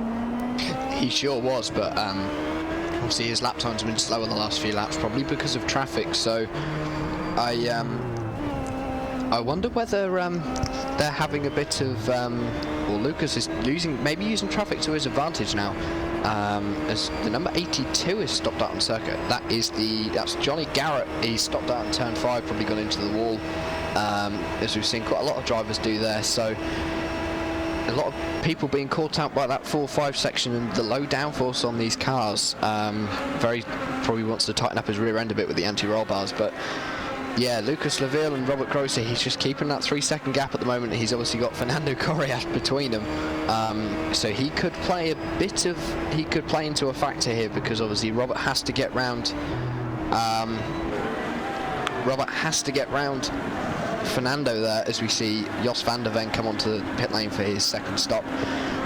He sure was, but obviously his lap times have been slower the last few laps, probably because of traffic. So I wonder whether they're having a bit of, or Lucas is maybe using traffic to his advantage now. As the number 82 is stopped out on circuit. That's Johnny Garrett. He's stopped out in turn 5, probably gone into the wall, as we've seen quite a lot of drivers do there. So a lot of people being caught out by that 4-5 section and the low downforce on these cars. Probably wants to tighten up his rear end a bit with the anti-roll bars, but yeah, Lucas Seville and Robert Grosser, he's just keeping that 3-second gap at the moment. He's obviously got Fernando Correas between them, so he could play into a factor here, because obviously Robert has to get round Fernando there, as we see Jos van der Ven come onto the pit lane for his second stop.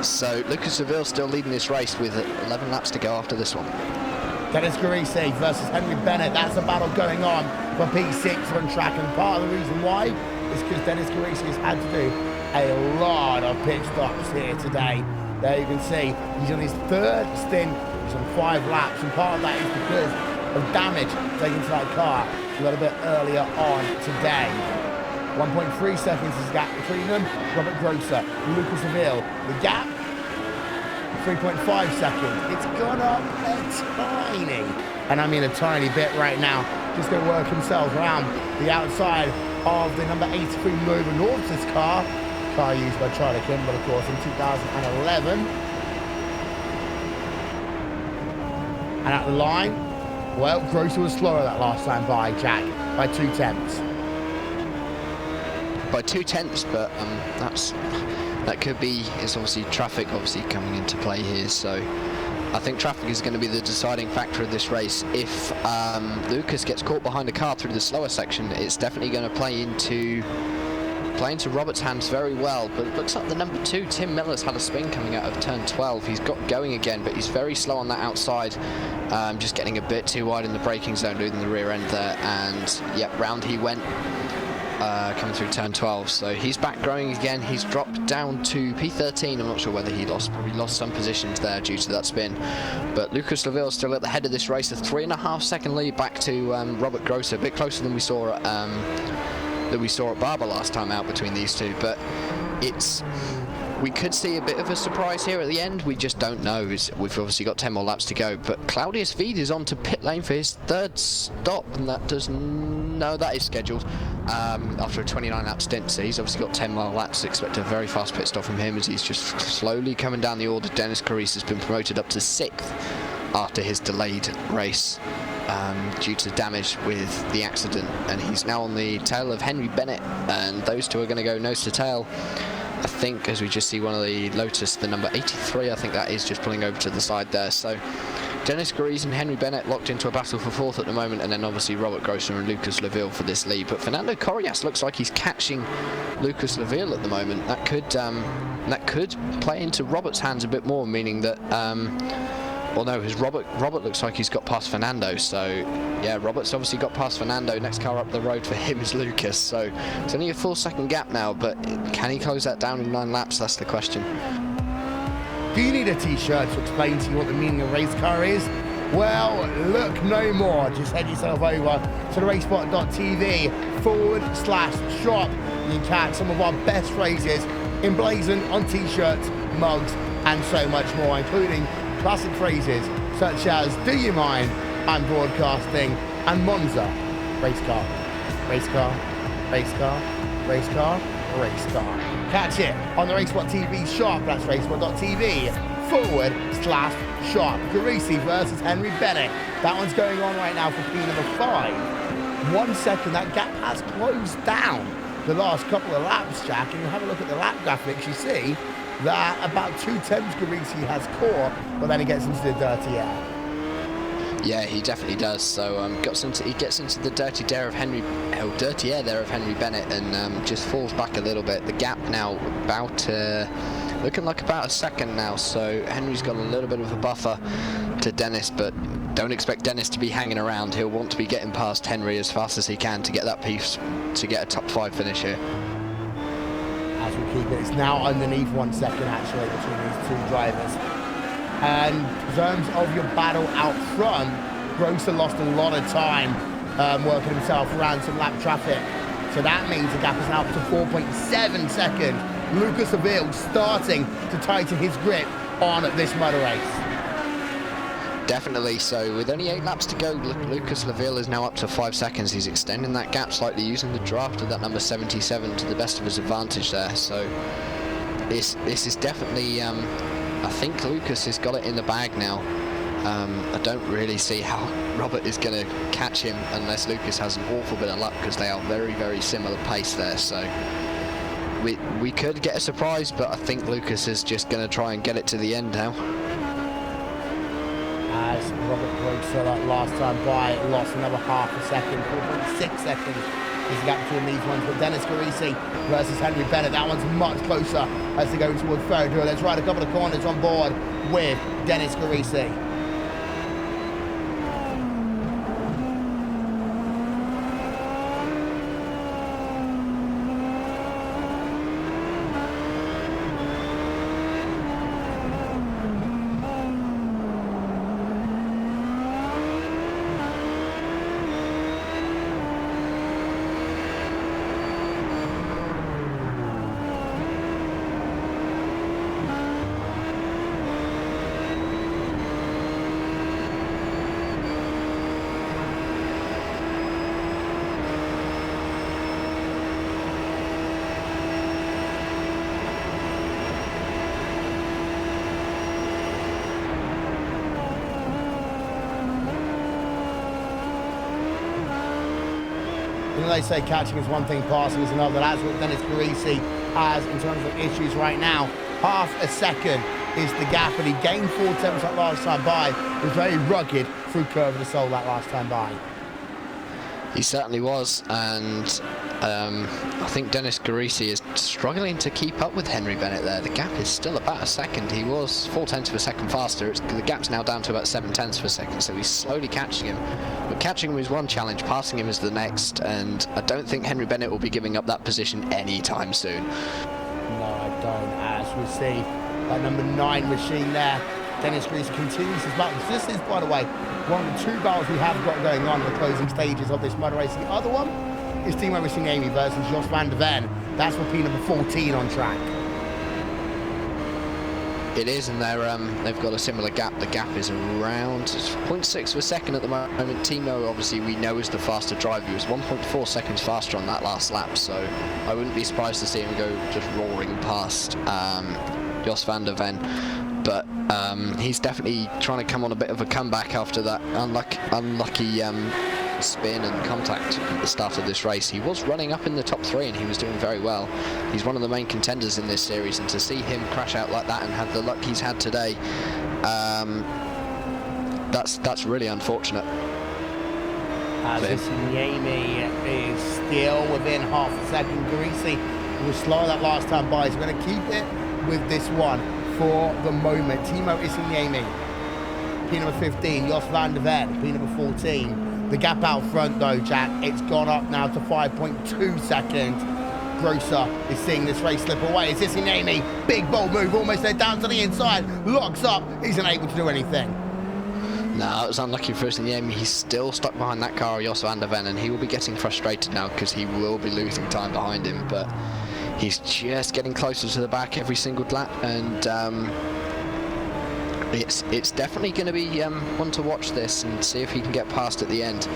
So Lucas Seville still leading this race with 11 laps to go after this one. Dennis Carisi versus Henry Bennett. That's a battle going on for P6 on track, and part of the reason why is because Dennis Carisi has had to do a lot of pit stops here today. There you can see he's on his third stint. He's on 5 laps, and part of that is because of damage taken to that car a little bit earlier on today. 1.3 seconds is the gap between them. Robert Grosser, Lucas Seville. The gap, 3.5 seconds. It's gone up a tiny, and I mean a tiny bit right now. Just going to work himself around the outside of the number 83 Nova Nortis car used by Charlie Kimball, of course, in 2011. And at the line, well, Grosser was slower that last time by Jack, by 0.2. By 0.2, but that could be, it's obviously traffic coming into play here, so I think traffic is going to be the deciding factor of this race. If Lucas gets caught behind a car through the slower section, it's definitely going to play into Robert's hands very well. But it looks like the number 2, Tim Miller's had a spin coming out of turn 12. He's got going again, but he's very slow on that outside, just getting a bit too wide in the braking zone, losing the rear end there, and yep, round he went. Coming through turn 12, so he's back growing again. He's dropped down to P13. I'm not sure whether he probably lost some positions there due to that spin, but Lucas Seville still at the head of this race, a 3.5 second lead back to Robert Grosser, a bit closer than we saw at Barber last time out between these two. But we could see a bit of a surprise here at the end. We just don't know. We've obviously got 10 more laps to go, but Claudius Veed is on to pit lane for his third stop, and that is scheduled after a 29 lap stint. So he's obviously got 10 more laps. Expect a very fast pit stop from him as he's just slowly coming down the order. Dennis Carisi has been promoted up to 6th after his delayed race due to damage with the accident, and he's now on the tail of Henry Bennett, and those two are going to go nose to tail, I think, as we just see one of the Lotus, the number 83, I think that is, just pulling over to the side there. So Dennis Carisi and Henry Bennett locked into a battle for 4th at the moment, and then obviously Robert Grosser and Lucas Seville for this lead. But Fernando Correas looks like he's catching Lucas Seville at the moment. That could play into Robert's hands a bit more, meaning that Well, no, because Robert looks like he's got past Fernando. So, yeah, Robert's obviously got past Fernando. Next car up the road for him is Lucas. So, it's only a full second gap now, but can he close that down in 9 laps? That's the question. Do you need a t-shirt to explain to you what the meaning of race car is? Well, look no more. Just head yourself over to the RaceSpot.tv/shop. You can catch some of our best phrases emblazoned on t-shirts, mugs, and so much more, including classic phrases such as "Do you mind? I'm broadcasting," and Monza. Race car, race car, race car, race car, race car. Catch it on the RaceSpot TV shop. That's RaceSpot.tv/shop. Carisi versus Henry Bennett. That one's going on right now for P number 5. 1 second, that gap has closed down the last couple of laps, Jack. And you have a look at the lap graphics, you see that about 2/10 Carisi has caught, but then he gets into the dirty air. Yeah, he definitely does. So he gets into the dirty air there of Henry Bennett, and just falls back a little bit. The gap now about looking like about a second now. So Henry's got a little bit of a buffer to Dennis, but don't expect Dennis to be hanging around. He'll want to be getting past Henry as fast as he can to get that piece, to get a top 5 finish here. As we keep it, it's now underneath 1 second actually between these two drivers. And in terms of your battle out front, Grosser lost a lot of time working himself around some lap traffic. So that means the gap is now up to 4.7 seconds. Lucas Seville starting to tighten his grip on this motor race. Definitely. So with only 8 laps to go, Lucas Laville is now up to 5 seconds. He's extending that gap slightly, using the draft of that number 77 to the best of his advantage there. So this is definitely, I think Lucas has got it in the bag now. I don't really see how Robert is going to catch him unless Lucas has an awful bit of luck, because they are very, very similar pace there. So we could get a surprise, but I think Lucas is just going to try and get it to the end now. As Robert Grosser, like last time by, lost another half a second, 4.6 seconds is the gap between these ones. But Dennis Carisi versus Henry Bennett, that one's much closer as they go toward third wheel. Let's ride a couple of corners on board with Dennis Carisi. You know, they say catching is one thing, passing is another. That's what Dennis Carisi has in terms of issues right now. Half a second is the gap, and he gained 4 tenths that last time by. He was very rugged through Curve of the Soul that last time by. He certainly was, and I think Dennis Carisi is struggling to keep up with Henry Bennett there. The gap is still about a second. He was 4 tenths of a second faster. The gap's now down to about 7 tenths of a second, so he's slowly catching him. But catching him is one challenge, passing him is the next, and I don't think Henry Bennett will be giving up that position anytime soon. No, I don't. As we see that number 9 machine there, Dennis Carisi continues his battle. This is, by the way, one of the 2 battles we have got going on in the closing stages of this motor race. The other one is Timo Amy versus Jos van der Ven. That's for P number 14 on track. It is, and they've got a similar gap. The gap is around 0.6 of a second at the moment. Timo, obviously, we know is the faster driver. He was 1.4 seconds faster on that last lap, so I wouldn't be surprised to see him go just roaring past Jos van der Ven. But he's definitely trying to come on a bit of a comeback after that unlucky spin and contact at the start of this race. He was running up in the top 3 and he was doing very well. He's one of the main contenders in this series, and to see him crash out like that and have the luck he's had today, that's really unfortunate. Amy is still within half a second. Carisi was slow that last time by. He's going to keep it with this one for the moment. Timo Amy, P P number 15, Jos van der Ven, P number 14. The gap out front though, Jack, it's gone up now to 5.2 seconds. Grosser is seeing this race slip away. It's Issy, big bold move, almost there, down to the inside, locks up, he's unable to do anything. No, it was unlucky for Issy. He's still stuck behind that car of Jos van der Ven, and he will be getting frustrated now because he will be losing time behind him, but he's just getting closer to the back every single lap, and it's definitely going to be one to watch this and see if he can get past at the end.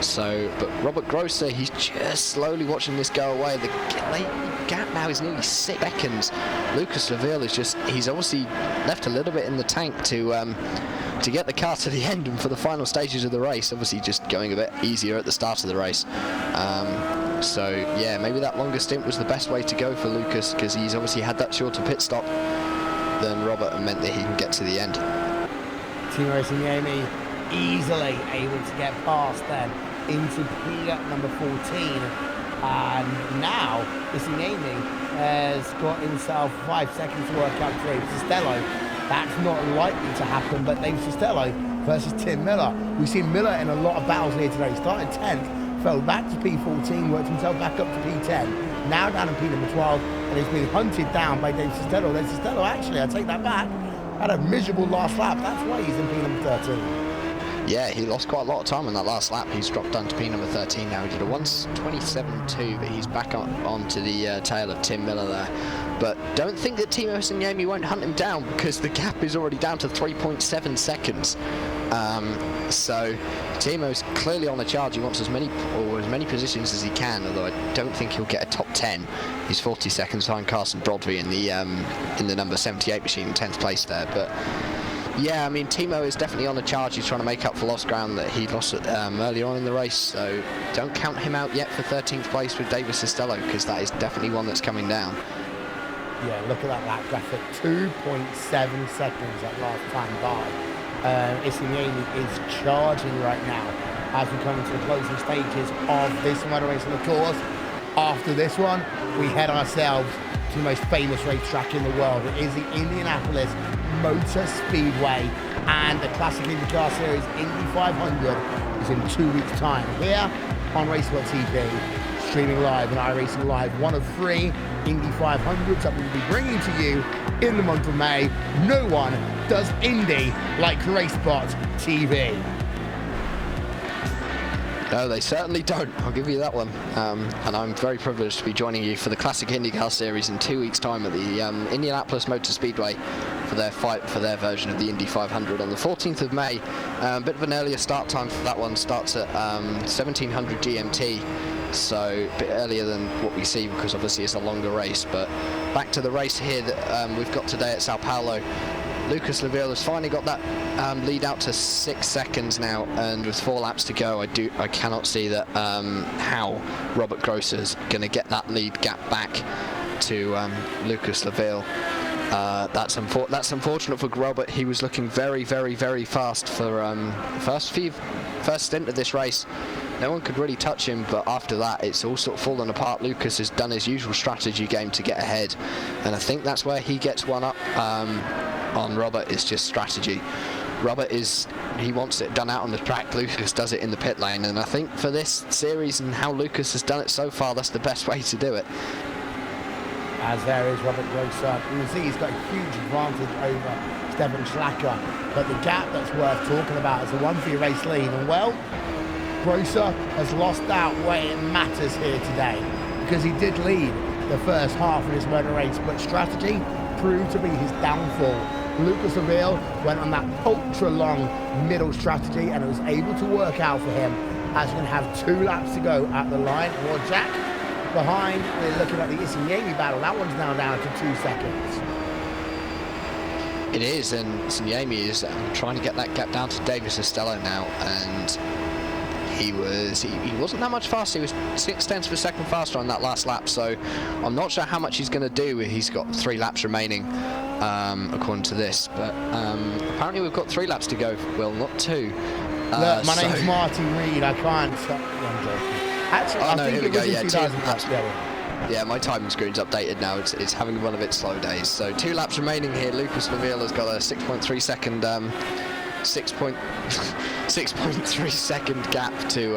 So, but Robert Grosser, he's just slowly watching this go away. The gap now is nearly 6 seconds. Lucas Laville is he's obviously left a little bit in the tank to get the car to the end and for the final stages of the race. Obviously just going a bit easier at the start of the race. So yeah, maybe that longer stint was the best way to go for Lucas, because he's obviously had that shorter pit stop than Robert and meant that he can get to the end. Team Racing Amy easily able to get past then into P number 14, and now Issy has got himself 5 seconds to work out Dave Costello. That's not likely to happen, but Dave Costello versus Tim Miller. We've seen Miller in a lot of battles here today. Started 10th, fell back to P14, worked himself back up to P10, now down in P number 12, and he's been hunted down by Dave Costello. Dave Costello, actually, I take that back, had a miserable last lap. That's why he's in P number 13. Yeah, he lost quite a lot of time on that last lap. He's dropped down to P number 13 now. He did a 1:27.2, but he's back onto the tail of Tim Miller there. But don't think that Timo Signami won't hunt him down, because the gap is already down to 3.7 seconds. So Timo's clearly on the charge. He wants as many positions as he can, although I don't think he'll get a top 10. He's 40 seconds behind Carson Brodby in the number 78 machine, 10th place there. But yeah, I mean, Timo is definitely on the charge. He's trying to make up for lost ground that he lost earlier on in the race, so don't count him out yet for 13th place with David Costello, because that is definitely one that's coming down. Yeah, look at that lap graphic, 2.7 seconds that last time by. Issy is charging right now as we come into the closing stages of this motor race. And of course, after this one, we head ourselves to the most famous racetrack in the world. It is the Indianapolis Motor Speedway, and the Classic Indycar Series Indy 500 is in 2 weeks' time here on RaceSpotTV, streaming live on iRacing Live, one of 3 Indy 500s that we'll be bringing to you in the month of May. No one does Indy like RaceSpotTV. No, they certainly don't. I'll give you that one. And I'm very privileged to be joining you for the Classic IndyCar Series in 2 weeks' time at the Indianapolis Motor Speedway for their fight for their version of the Indy 500 on the 14th of May. A bit of an earlier start time for that one. Starts at 1700 GMT, so a bit earlier than what we see, because obviously it's a longer race. But back to the race here that we've got today at Sao Paulo. Lucas Laville has finally got that lead out to 6 seconds now, and with 4 laps to go, I cannot see that how Robert Grosser's going to get that lead gap back to Lucas Laville. That's unfortunate for Robert. He was looking very, very, very fast for first stint of this race. No one could really touch him, but after that it's all sort of fallen apart. Lucas has done his usual strategy game to get ahead, and I think that's where he gets one up on Robert, is just strategy. Robert he wants it done out on the track. Lucas does it in the pit lane, and I think for this series and how Lucas has done it so far, that's the best way to do it. As there is Robert Grosser. You can see he's got a huge advantage over Stefan Schlacker, but the gap that's worth talking about is the one for your race lead. And well, Grosser has lost out where it matters here today, because he did lead the first half of this motor race, but strategy proved to be his downfall. Lucas Laville went on that ultra long middle strategy, and it was able to work out for him, as we're going to have 2 laps to go at the line. Or Jack behind, we're looking at the Issy battle. That one's now down to 2 seconds. It is, and Signami is trying to get that gap down to Davis Costello now, and he wasn't that much faster. He was 0.6 of a second faster on that last lap, so I'm not sure how much he's going to do. He's got 3 laps remaining, according to this, but apparently we've got 3 laps to go. Well, not 2. Look, my name's Martin Reed. I can't stop. I'm joking. Actually, I think it was in 2000 laps. Yeah, my timing screen's updated now. It's having one of its slow days. So 2 laps remaining here. Lucas Laville has got a 6.3 second 6.3 second gap to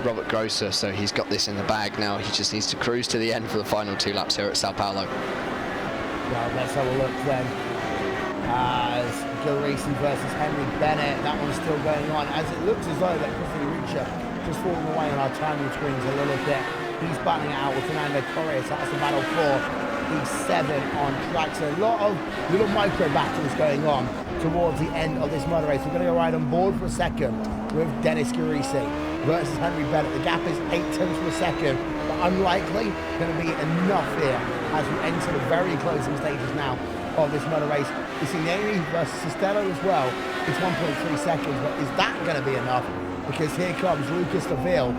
Robert Grosser, so he's got this in the bag now. He just needs to cruise to the end for the final 2 laps here at Sao Paulo. Well, let's have a look then. As Joe Racing versus Henry Bennett, that one's still going on. As it looks as though that Christian Richa just falling away on our timing screens a little bit. He's battling it out with Fernando Torres. That's the battle for P7 on track. So a lot of little micro battles going on towards the end of this motor race. We're going to go right on board for a second with Dennis Carisi versus Henry Bennett. The gap is 0.8 of a second, but unlikely going to be enough here as we enter the very closing stages now of this motor race. It's Indy versus Costello as well. It's 1.3 seconds, but is that going to be enough? Because here comes Lucas Laville,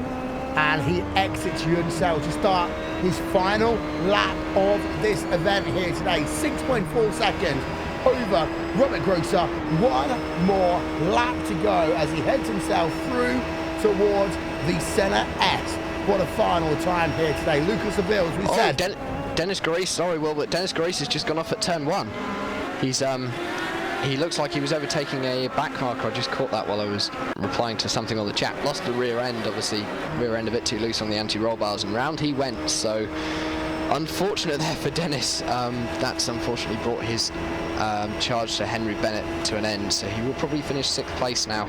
and he exits Yuncel to start his final lap of this event here today. 6.4 seconds over Robert Grosser. One more lap to go as he heads himself through towards the Senna S. What a final time here today. Lucas Laville, as we said. Dennis Carisi, sorry, Will, but Dennis Carisi has just gone off at turn 1. He's he looks like he was overtaking a back marker. I just caught that while I was replying to something on the chat. Lost the rear end, obviously, rear end a bit too loose on the anti-roll bars, and round he went. So unfortunate there for Dennis. That's unfortunately brought his charge to Henry Bennett to an end. So he will probably finish 6th place now,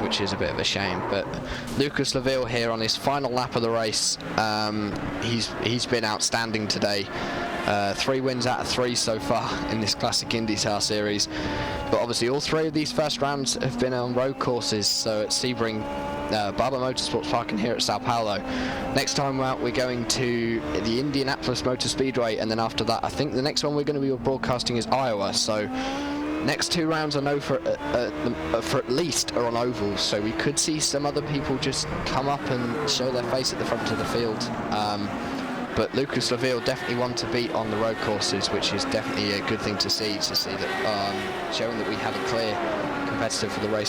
which is a bit of a shame. But Lucas Laville here on his final lap of the race. He's been outstanding today. 3 wins out of 3 so far in this Classic Indycar series, but obviously all 3 of these first rounds have been on road courses, so at Sebring, Barber Motorsports Park, and here at Sao Paulo. Next time out we're going to the Indianapolis Motor Speedway, and then after that I think the next one we're going to be broadcasting is Iowa. So next 2 rounds I know for at least are on ovals, so we could see some other people just come up and show their face at the front of the field. But Lucas Laville definitely one to beat on the road courses, which is definitely a good thing to see that showing that we have a clear competitor for the road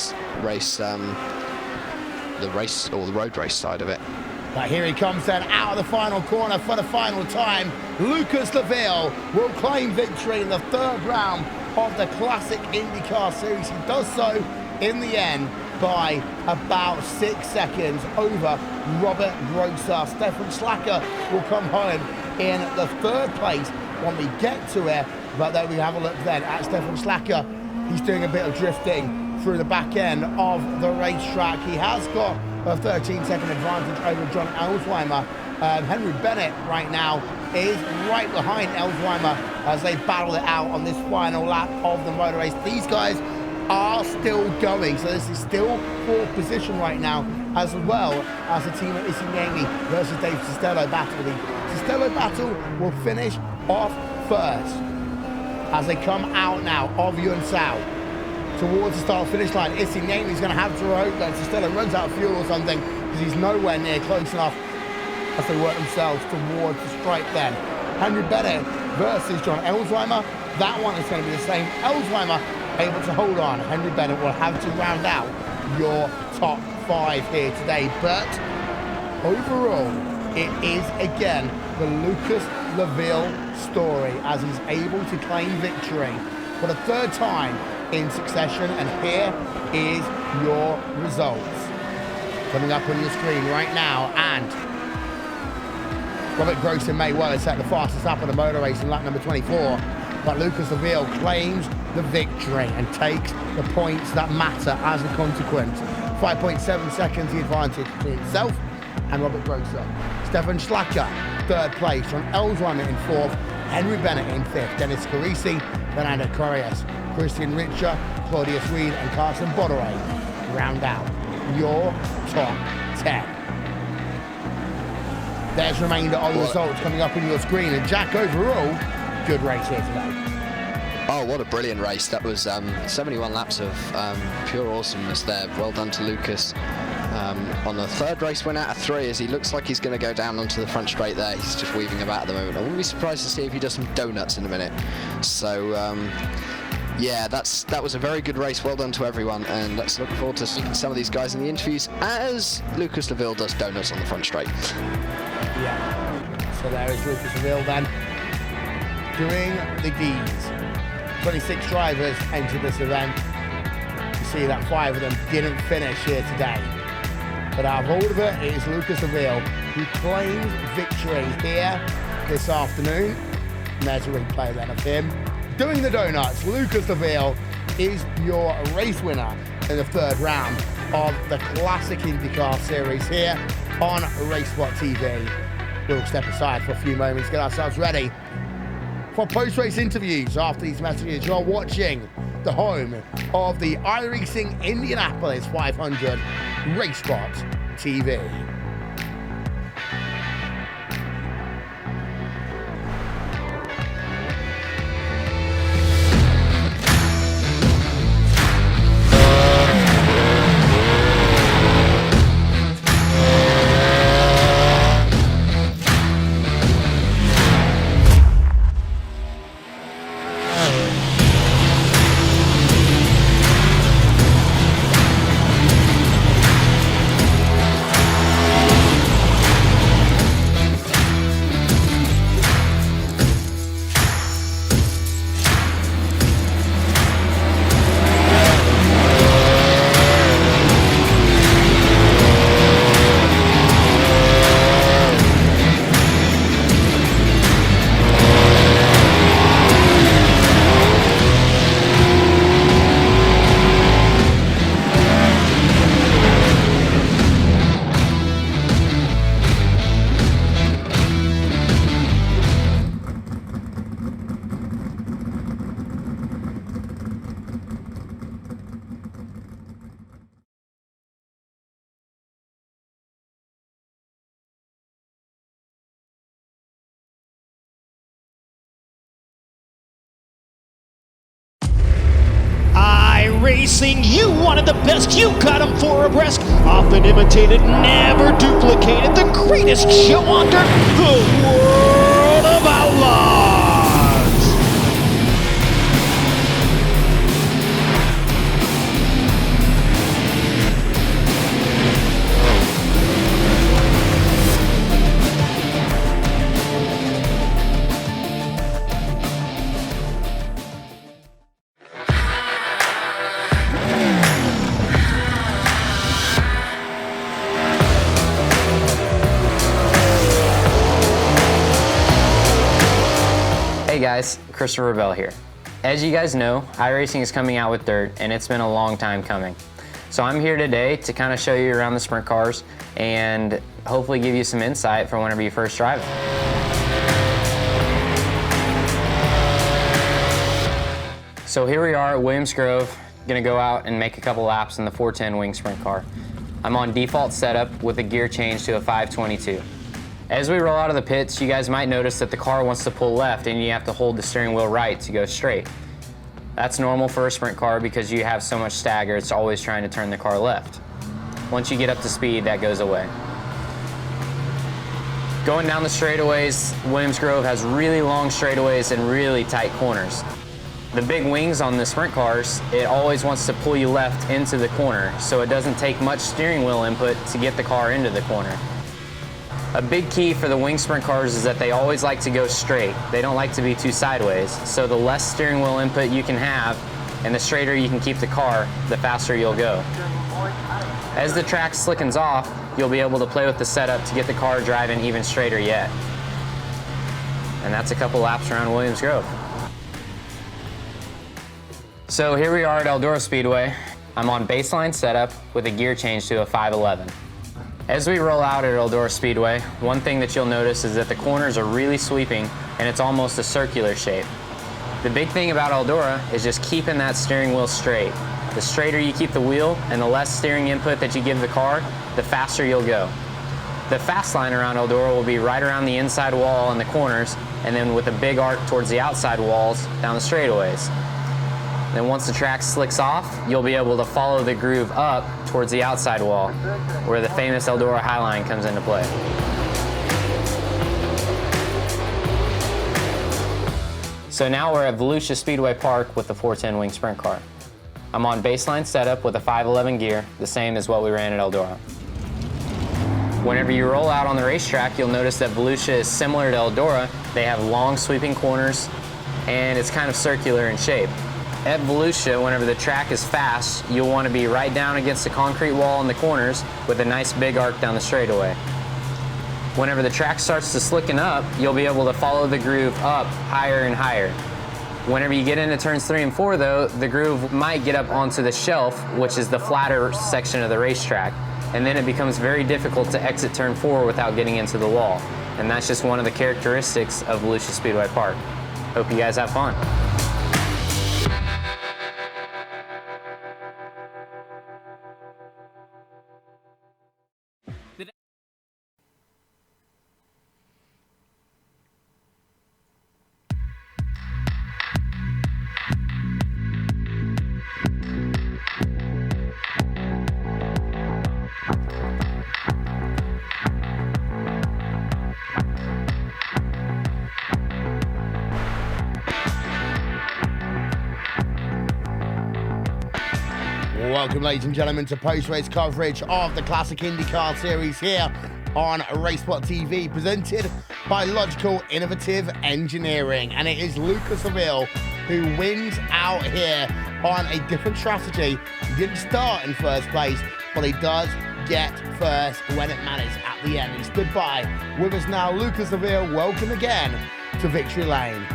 race side of it. But here he comes then out of the final corner for the final time. Lucas Laville will claim victory in the 3rd round of the Classic IndyCar Series. He does so in the end by about 6 seconds over Robert Grosser. Stefan Slacker will come home in the 3rd place when we get to it. But there we have a look then at Stefan Slacker. He's doing a bit of drifting through the back end of the racetrack. He has got a 13-second advantage over John Elsweimer. Henry Bennett right now is right behind Elsweimer as they battle it out on this final lap of the motor race. These guys are still going, so this is still 4th position right now, as well as the team of Isignani versus Dave Costello battle. The Costello battle will finish off first as they come out now of Yuncel towards the start finish line. Isignani is going to have to hope that Costello runs out of fuel or something, because he's nowhere near close enough as they work themselves towards the stripe then. Henry Bennett versus John Elsweimer. That one is going to be the same. Elsweimer able to hold on. Henry Bennett will have to round out your top 5 here today. But overall, it is again the Lucas Laville story as he's able to claim victory for the 3rd time in succession. And here is your results coming up on your screen right now. And Robert Grosser may well have set the fastest lap of the motor race in lap number 24. But Lucas Laville claims the victory and takes the points that matter as a consequence. 5.7 seconds the advantage between himself and Robert Grosser. Stefan Slacker, 3rd place. John Elsweimer in 4th. Henry Bennett in 5th. Dennis Carisi, Fernando Torres, Christian Richa, Claudius Reed, and Carson Boderay round out your top 10. There's remainder of the results coming up on your screen. And Jack, overall, good race here today. Oh, what a brilliant race. That was 71 laps of pure awesomeness there. Well done to Lucas. On the 3rd race win out of 3, as he looks like he's going to go down onto the front straight there. He's just weaving about at the moment. I wouldn't be surprised to see if he does some donuts in a minute. So yeah, that was a very good race. Well done to everyone, and let's look forward to seeing some of these guys in the interviews as Lucas Laville does donuts on the front straight. Yeah, so there is Lucas Laville then doing the deeds. 26 drivers entered this event. to see that 5 of them didn't finish here today. But out of all of it is Lucas Deville, who claimed victory here this afternoon. And there's a replay then of him doing the donuts. Lucas Deville is your race winner in the 3rd round of the Classic Indycar Series here on RaceSpotTV. We'll step aside for a few moments, get ourselves ready for post-race interviews after these messages. You're watching the home of the iRacing Indianapolis 500, RaceSpot TV. Racing, you wanted the best, you got them for abreast. Often imitated, never duplicated. The greatest show on dirt, the World of Outlaws. Hey guys, Christopher Bell here. As you guys know, iRacing is coming out with dirt and it's been a long time coming. So I'm here today to kind of show you around the sprint cars and hopefully give you some insight for whenever you first drive it. So here we are at Williams Grove, gonna go out and make a couple laps in the 410 wing sprint car. I'm on default setup with a gear change to a 522. As we roll out of the pits, you guys might notice that the car wants to pull left and you have to hold the steering wheel right to go straight. That's normal for a sprint car because you have so much stagger, it's always trying to turn the car left. Once you get up to speed, that goes away. Going down the straightaways, Williams Grove has really long straightaways and really tight corners. The big wings on the sprint cars, it always wants to pull you left into the corner, so it doesn't take much steering wheel input to get the car into the corner. A big key for the wing sprint cars is that they always like to go straight. They don't like to be too sideways. So the less steering wheel input you can have and the straighter you can keep the car, the faster you'll go. As the track slickens off, you'll be able to play with the setup to get the car driving even straighter yet. And that's a couple laps around Williams Grove. So here we are at Eldora Speedway. I'm on baseline setup with a gear change to a 511. As we roll out at Eldora Speedway, one thing that you'll notice is that the corners are really sweeping and it's almost a circular shape. The big thing about Eldora is just keeping that steering wheel straight. The straighter you keep the wheel and the less steering input that you give the car, the faster you'll go. The fast line around Eldora will be right around the inside wall in the corners and then with a big arc towards the outside walls down the straightaways. Then once the track slicks off, you'll be able to follow the groove up towards the outside wall, where the famous Eldora High Line comes into play. So now we're at Volusia Speedway Park with the 410 wing sprint car. I'm on baseline setup with a 511 gear, the same as what we ran at Eldora. Whenever you roll out on the racetrack, you'll notice that Volusia is similar to Eldora. They have long sweeping corners, and it's kind of circular in shape. at Volusia, whenever the track is fast, you'll want to be right down against the concrete wall in the corners with a nice big arc down the straightaway. Whenever the track starts to slicken up, you'll be able to follow the groove up higher and higher. Whenever you get into turns 3 and 4 though, the groove might get up onto the shelf, which is the flatter section of the racetrack, and then it becomes very difficult to exit turn 4 without getting into the wall. And that's just one of the characteristics of Volusia Speedway Park. Hope you guys have fun. Welcome, ladies and gentlemen, to post-race coverage of the Classic Indycar Series here on RaceSpotTV, presented by Logical Innovative Engineering. And it is Lucas Seville who wins out here on a different strategy. He didn't start in first place, but he does get first when it matters at the end. He stood by with us now. Lucas Seville, welcome again to Victory Lane.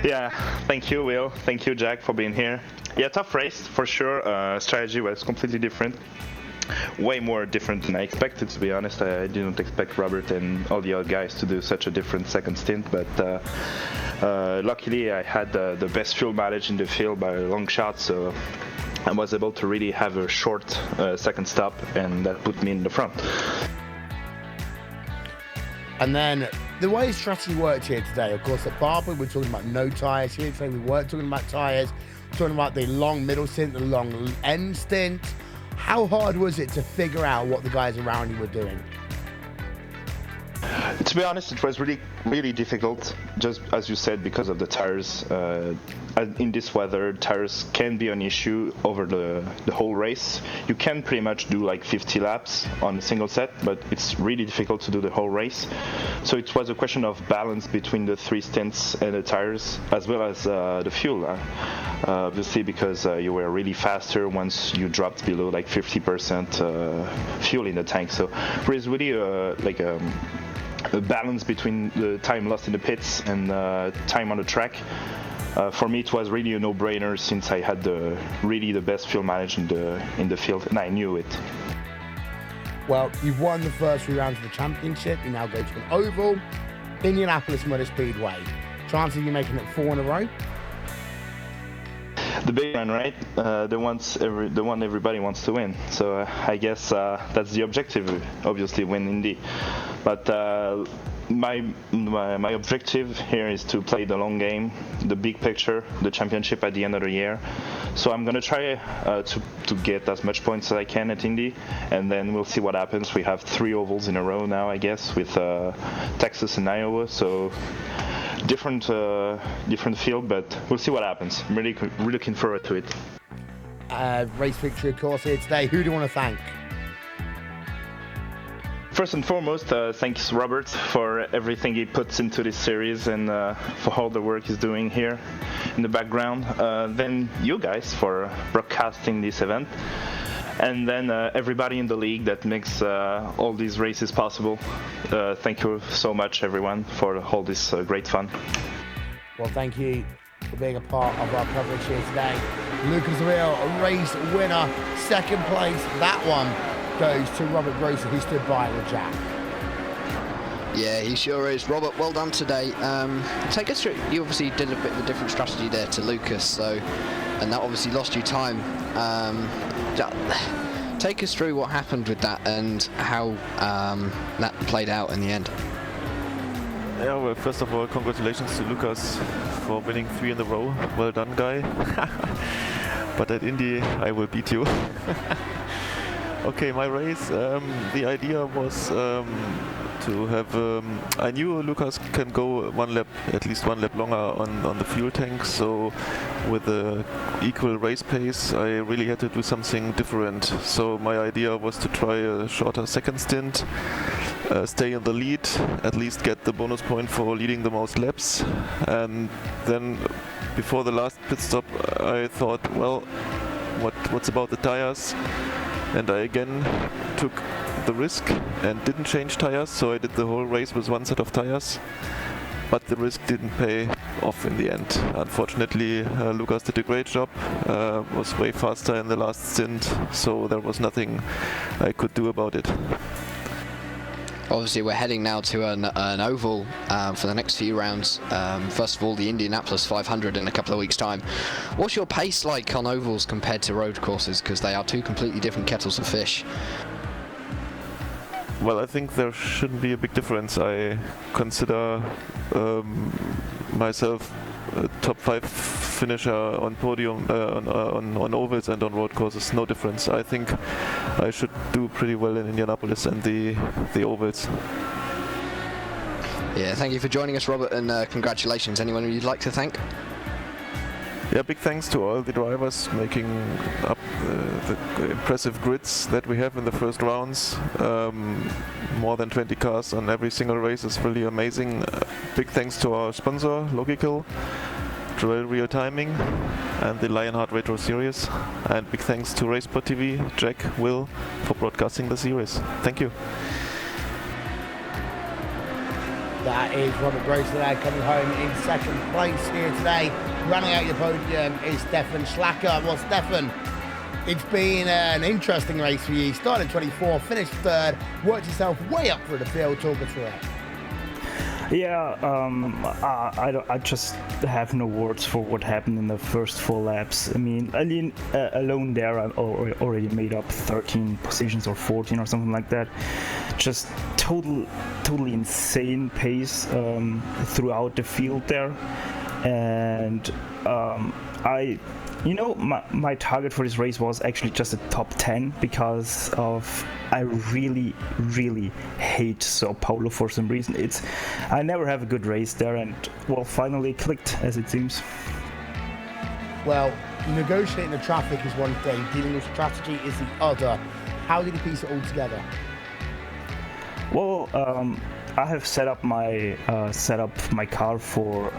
Yeah, thank you, Will. Thank you, Jack, for being here. Yeah, tough race, for sure. Strategy was completely different. Way more different than I expected, to be honest. I didn't expect Robert and all the other guys to do such a different second stint, but luckily I had the best fuel mileage in the field by a long shot, so I was able to really have a short second stop, and that put me in the front. And then the way strategy worked here today, of course, at Barber, we're talking about no tyres. Here today, we weren't talking about tyres, talking about the long middle stint, the long end stint. How hard was it to figure out what the guys around you were doing? To be honest, it was really difficult, just as you said, because of the tires. In this weather, tires can be an issue over the whole race. You can pretty much do like 50 laps on a single set, but it's really difficult to do the whole race. So it was a question of balance between the 3 stints and the tires, as well as the fuel. Obviously, because you were really faster once you dropped below like 50% fuel in the tank. So there's really a balance between the time lost in the pits and time on the track. For me, it was really a no-brainer since I had really the best fuel mileage in the field, and I knew it. Well, you've won the first 3 rounds of the championship. You now go to an oval, Indianapolis Motor Speedway. Chances of you making it 4 in a row? The big one, right? The one everybody wants to win. So I guess that's the objective. Obviously, win Indy. But my objective here is to play the long game, the big picture, the championship at the end of the year. So I'm gonna try to get as much points as I can at Indy, and then we'll see what happens. We have 3 ovals in a row now, I guess, with Texas and Iowa. So different field, but we'll see what happens. I'm really looking forward to it. Race victory, of course, here today. Who do you want to thank? First and foremost, thanks Robert for everything he puts into this series and for all the work he's doing here in the background. Then you guys for broadcasting this event. And then everybody in the league that makes all these races possible. Thank you so much, everyone, for all this great fun. Well, thank you for being a part of our coverage here today. Lucas Seville, a race winner, second place. That one goes to Robert Grosser, who stood by with Jack. Yeah, he sure is. Robert, well done today. Take us through, you obviously did a bit of a different strategy there to Lucas, and that obviously lost you time. Take us through what happened with that and how that played out in the end. Yeah, well, first of all, congratulations to Lucas for winning 3 in a row. Well done, guy. But at Indy, I will beat you. Okay, my race, the idea was to have, I knew Lucas can go at least one lap longer on the fuel tank, so with the equal race pace, I really had to do something different. So my idea was to try a shorter second stint stay in the lead, at least get the bonus point for leading the most laps. And then before the last pit stop, I thought, well, what's about the tires? And I again took the risk and didn't change tires, so I did the whole race with one set of tires. But the risk didn't pay off in the end. Unfortunately, Lucas did a great job, was way faster in the last stint, so there was nothing I could do about it. Obviously, we're heading now to an oval for the next few rounds. First of all, the Indianapolis 500 in a couple of weeks' time. What's your pace like on ovals compared to road courses? Because they are two completely different kettles of fish. Well, I think there shouldn't be a big difference. I consider myself a top 5 finisher on podium, on ovals and on road courses. No difference. I think I should do pretty well in Indianapolis and the ovals. Yeah, thank you for joining us, Robert, and congratulations. Anyone you'd like to thank? Yeah, big thanks to all the drivers making up the impressive grids that we have in the first rounds. More than 20 cars on every single race is really amazing. Big thanks to our sponsor, Logical, Joel Real Timing, and the Lionheart Retro Series. And big thanks to RaceSpotTV, Jack, Will, for broadcasting the series. Thank you. That is Robert Grosselad coming home in second place here today. Running out your podium is Stefan Schlacker. Well, Stefan, it's been an interesting race for you. Started 24th, finished 3rd, worked yourself way up through the field. Talk us through it. Yeah, I just have no words for what happened in the first 4 laps. I mean, alone there, I already made up 13 positions or 14 or something like that. Just totally insane pace throughout the field there, and my target for this race was actually just a top 10 because I really hate Sao Paulo for some reason. I never have a good race there, and well, finally clicked, as it seems. Well, negotiating the traffic is one thing, dealing with strategy is the other. How did you piece it all together? Well, I have set up my car for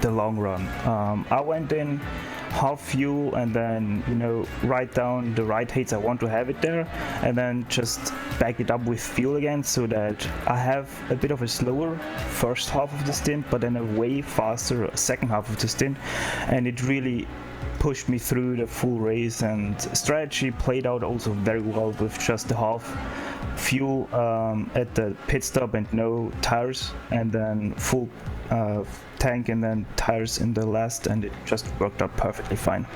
the long run. I went in half fuel and then write down the right heights I want to have it there, and then just back it up with fuel again, so that I have a bit of a slower first half of the stint, but then a way faster second half of the stint, and it really pushed me through the full race. And strategy played out also very well with just the half fuel at the pit stop and no tires, and then full tank and then tires in the last, and it just worked out perfectly fine.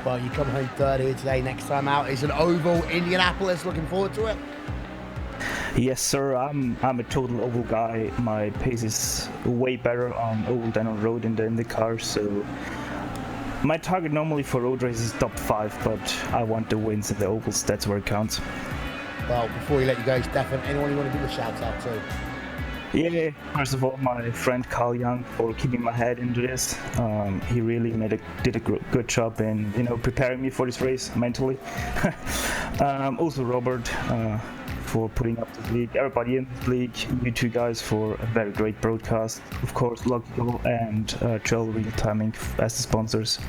Well, you come home 3rd here today. Next time out is an oval, Indianapolis. Looking forward to it. Yes, sir. I'm a total oval guy. My pace is way better on oval than on road in the Indycar, so my target normally for road races is top 5, but I want the wins in the ovals. That's where it counts. Well, before we let you go, Stefan, anyone you want to give a shout out to? Yeah, first of all, my friend Carl Young for keeping my head into this. He really did a good job in preparing me for this race mentally. Also Robert for putting up this league, everybody in this league, you two guys for a very great broadcast. Of course, Logical and Joel Real Timing as the sponsors.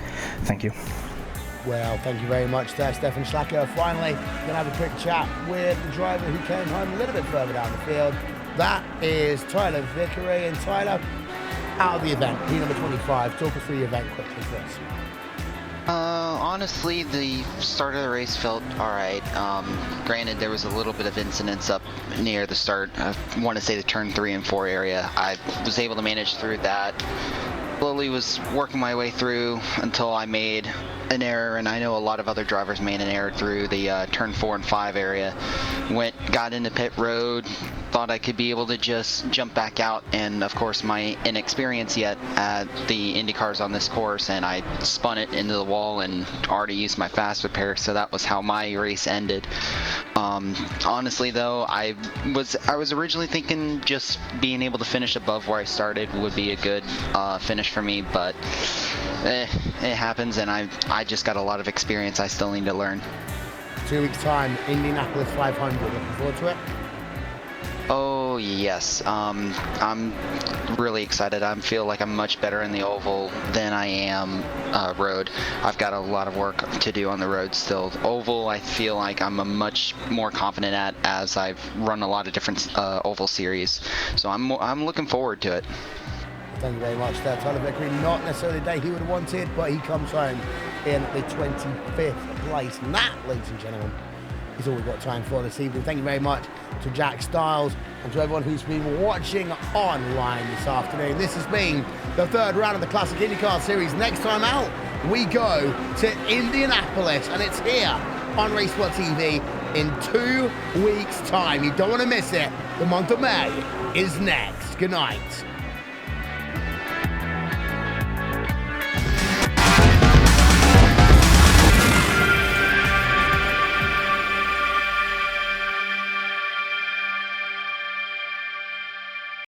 Thank you. Well, thank you very much there, Stefan Schlacker. Finally, we're going to have a quick chat with the driver who came home a little bit further down the field. That is Tyler Vickery. And Tyler, out of the event, P number 25, talk us through the event quickly for us. Honestly, the start of the race felt alright. Granted, there was a little bit of incidents up near the start. I want to say the turn 3 and 4 area. I was able to manage through that. Slowly was working my way through until I made an error, and I know a lot of other drivers made an error through the turn 4 and 5 area. Got into pit road, thought I could be able to just jump back out, and of course my inexperience yet at the IndyCars on this course, and I spun it into the wall and already used my fast repair, so that was how my race ended. Honestly though, I was originally thinking just being able to finish above where I started would be a good finish for me, but it happens, and I just got a lot of experience I still need to learn. 2 weeks time, Indianapolis 500. Looking forward to it? Oh yes, I'm really excited. I feel like I'm much better in the oval than I am road. I've got a lot of work to do on the road still. Oval, I feel like I'm a much more confident at, as I've run a lot of different oval series. So I'm looking forward to it. Thank you very much there, Tyler Vickery. Not necessarily the day he would have wanted, but he comes home in the 25th place. And that, ladies and gentlemen, is all we've got time for this evening. Thank you very much to Jack Stiles and to everyone who's been watching online this afternoon. This has been the third round of the Classic IndyCar Series. Next time out, we go to Indianapolis, and it's here on RaceSpotTV in 2 weeks' time. You don't want to miss it. The month of May is next. Good night.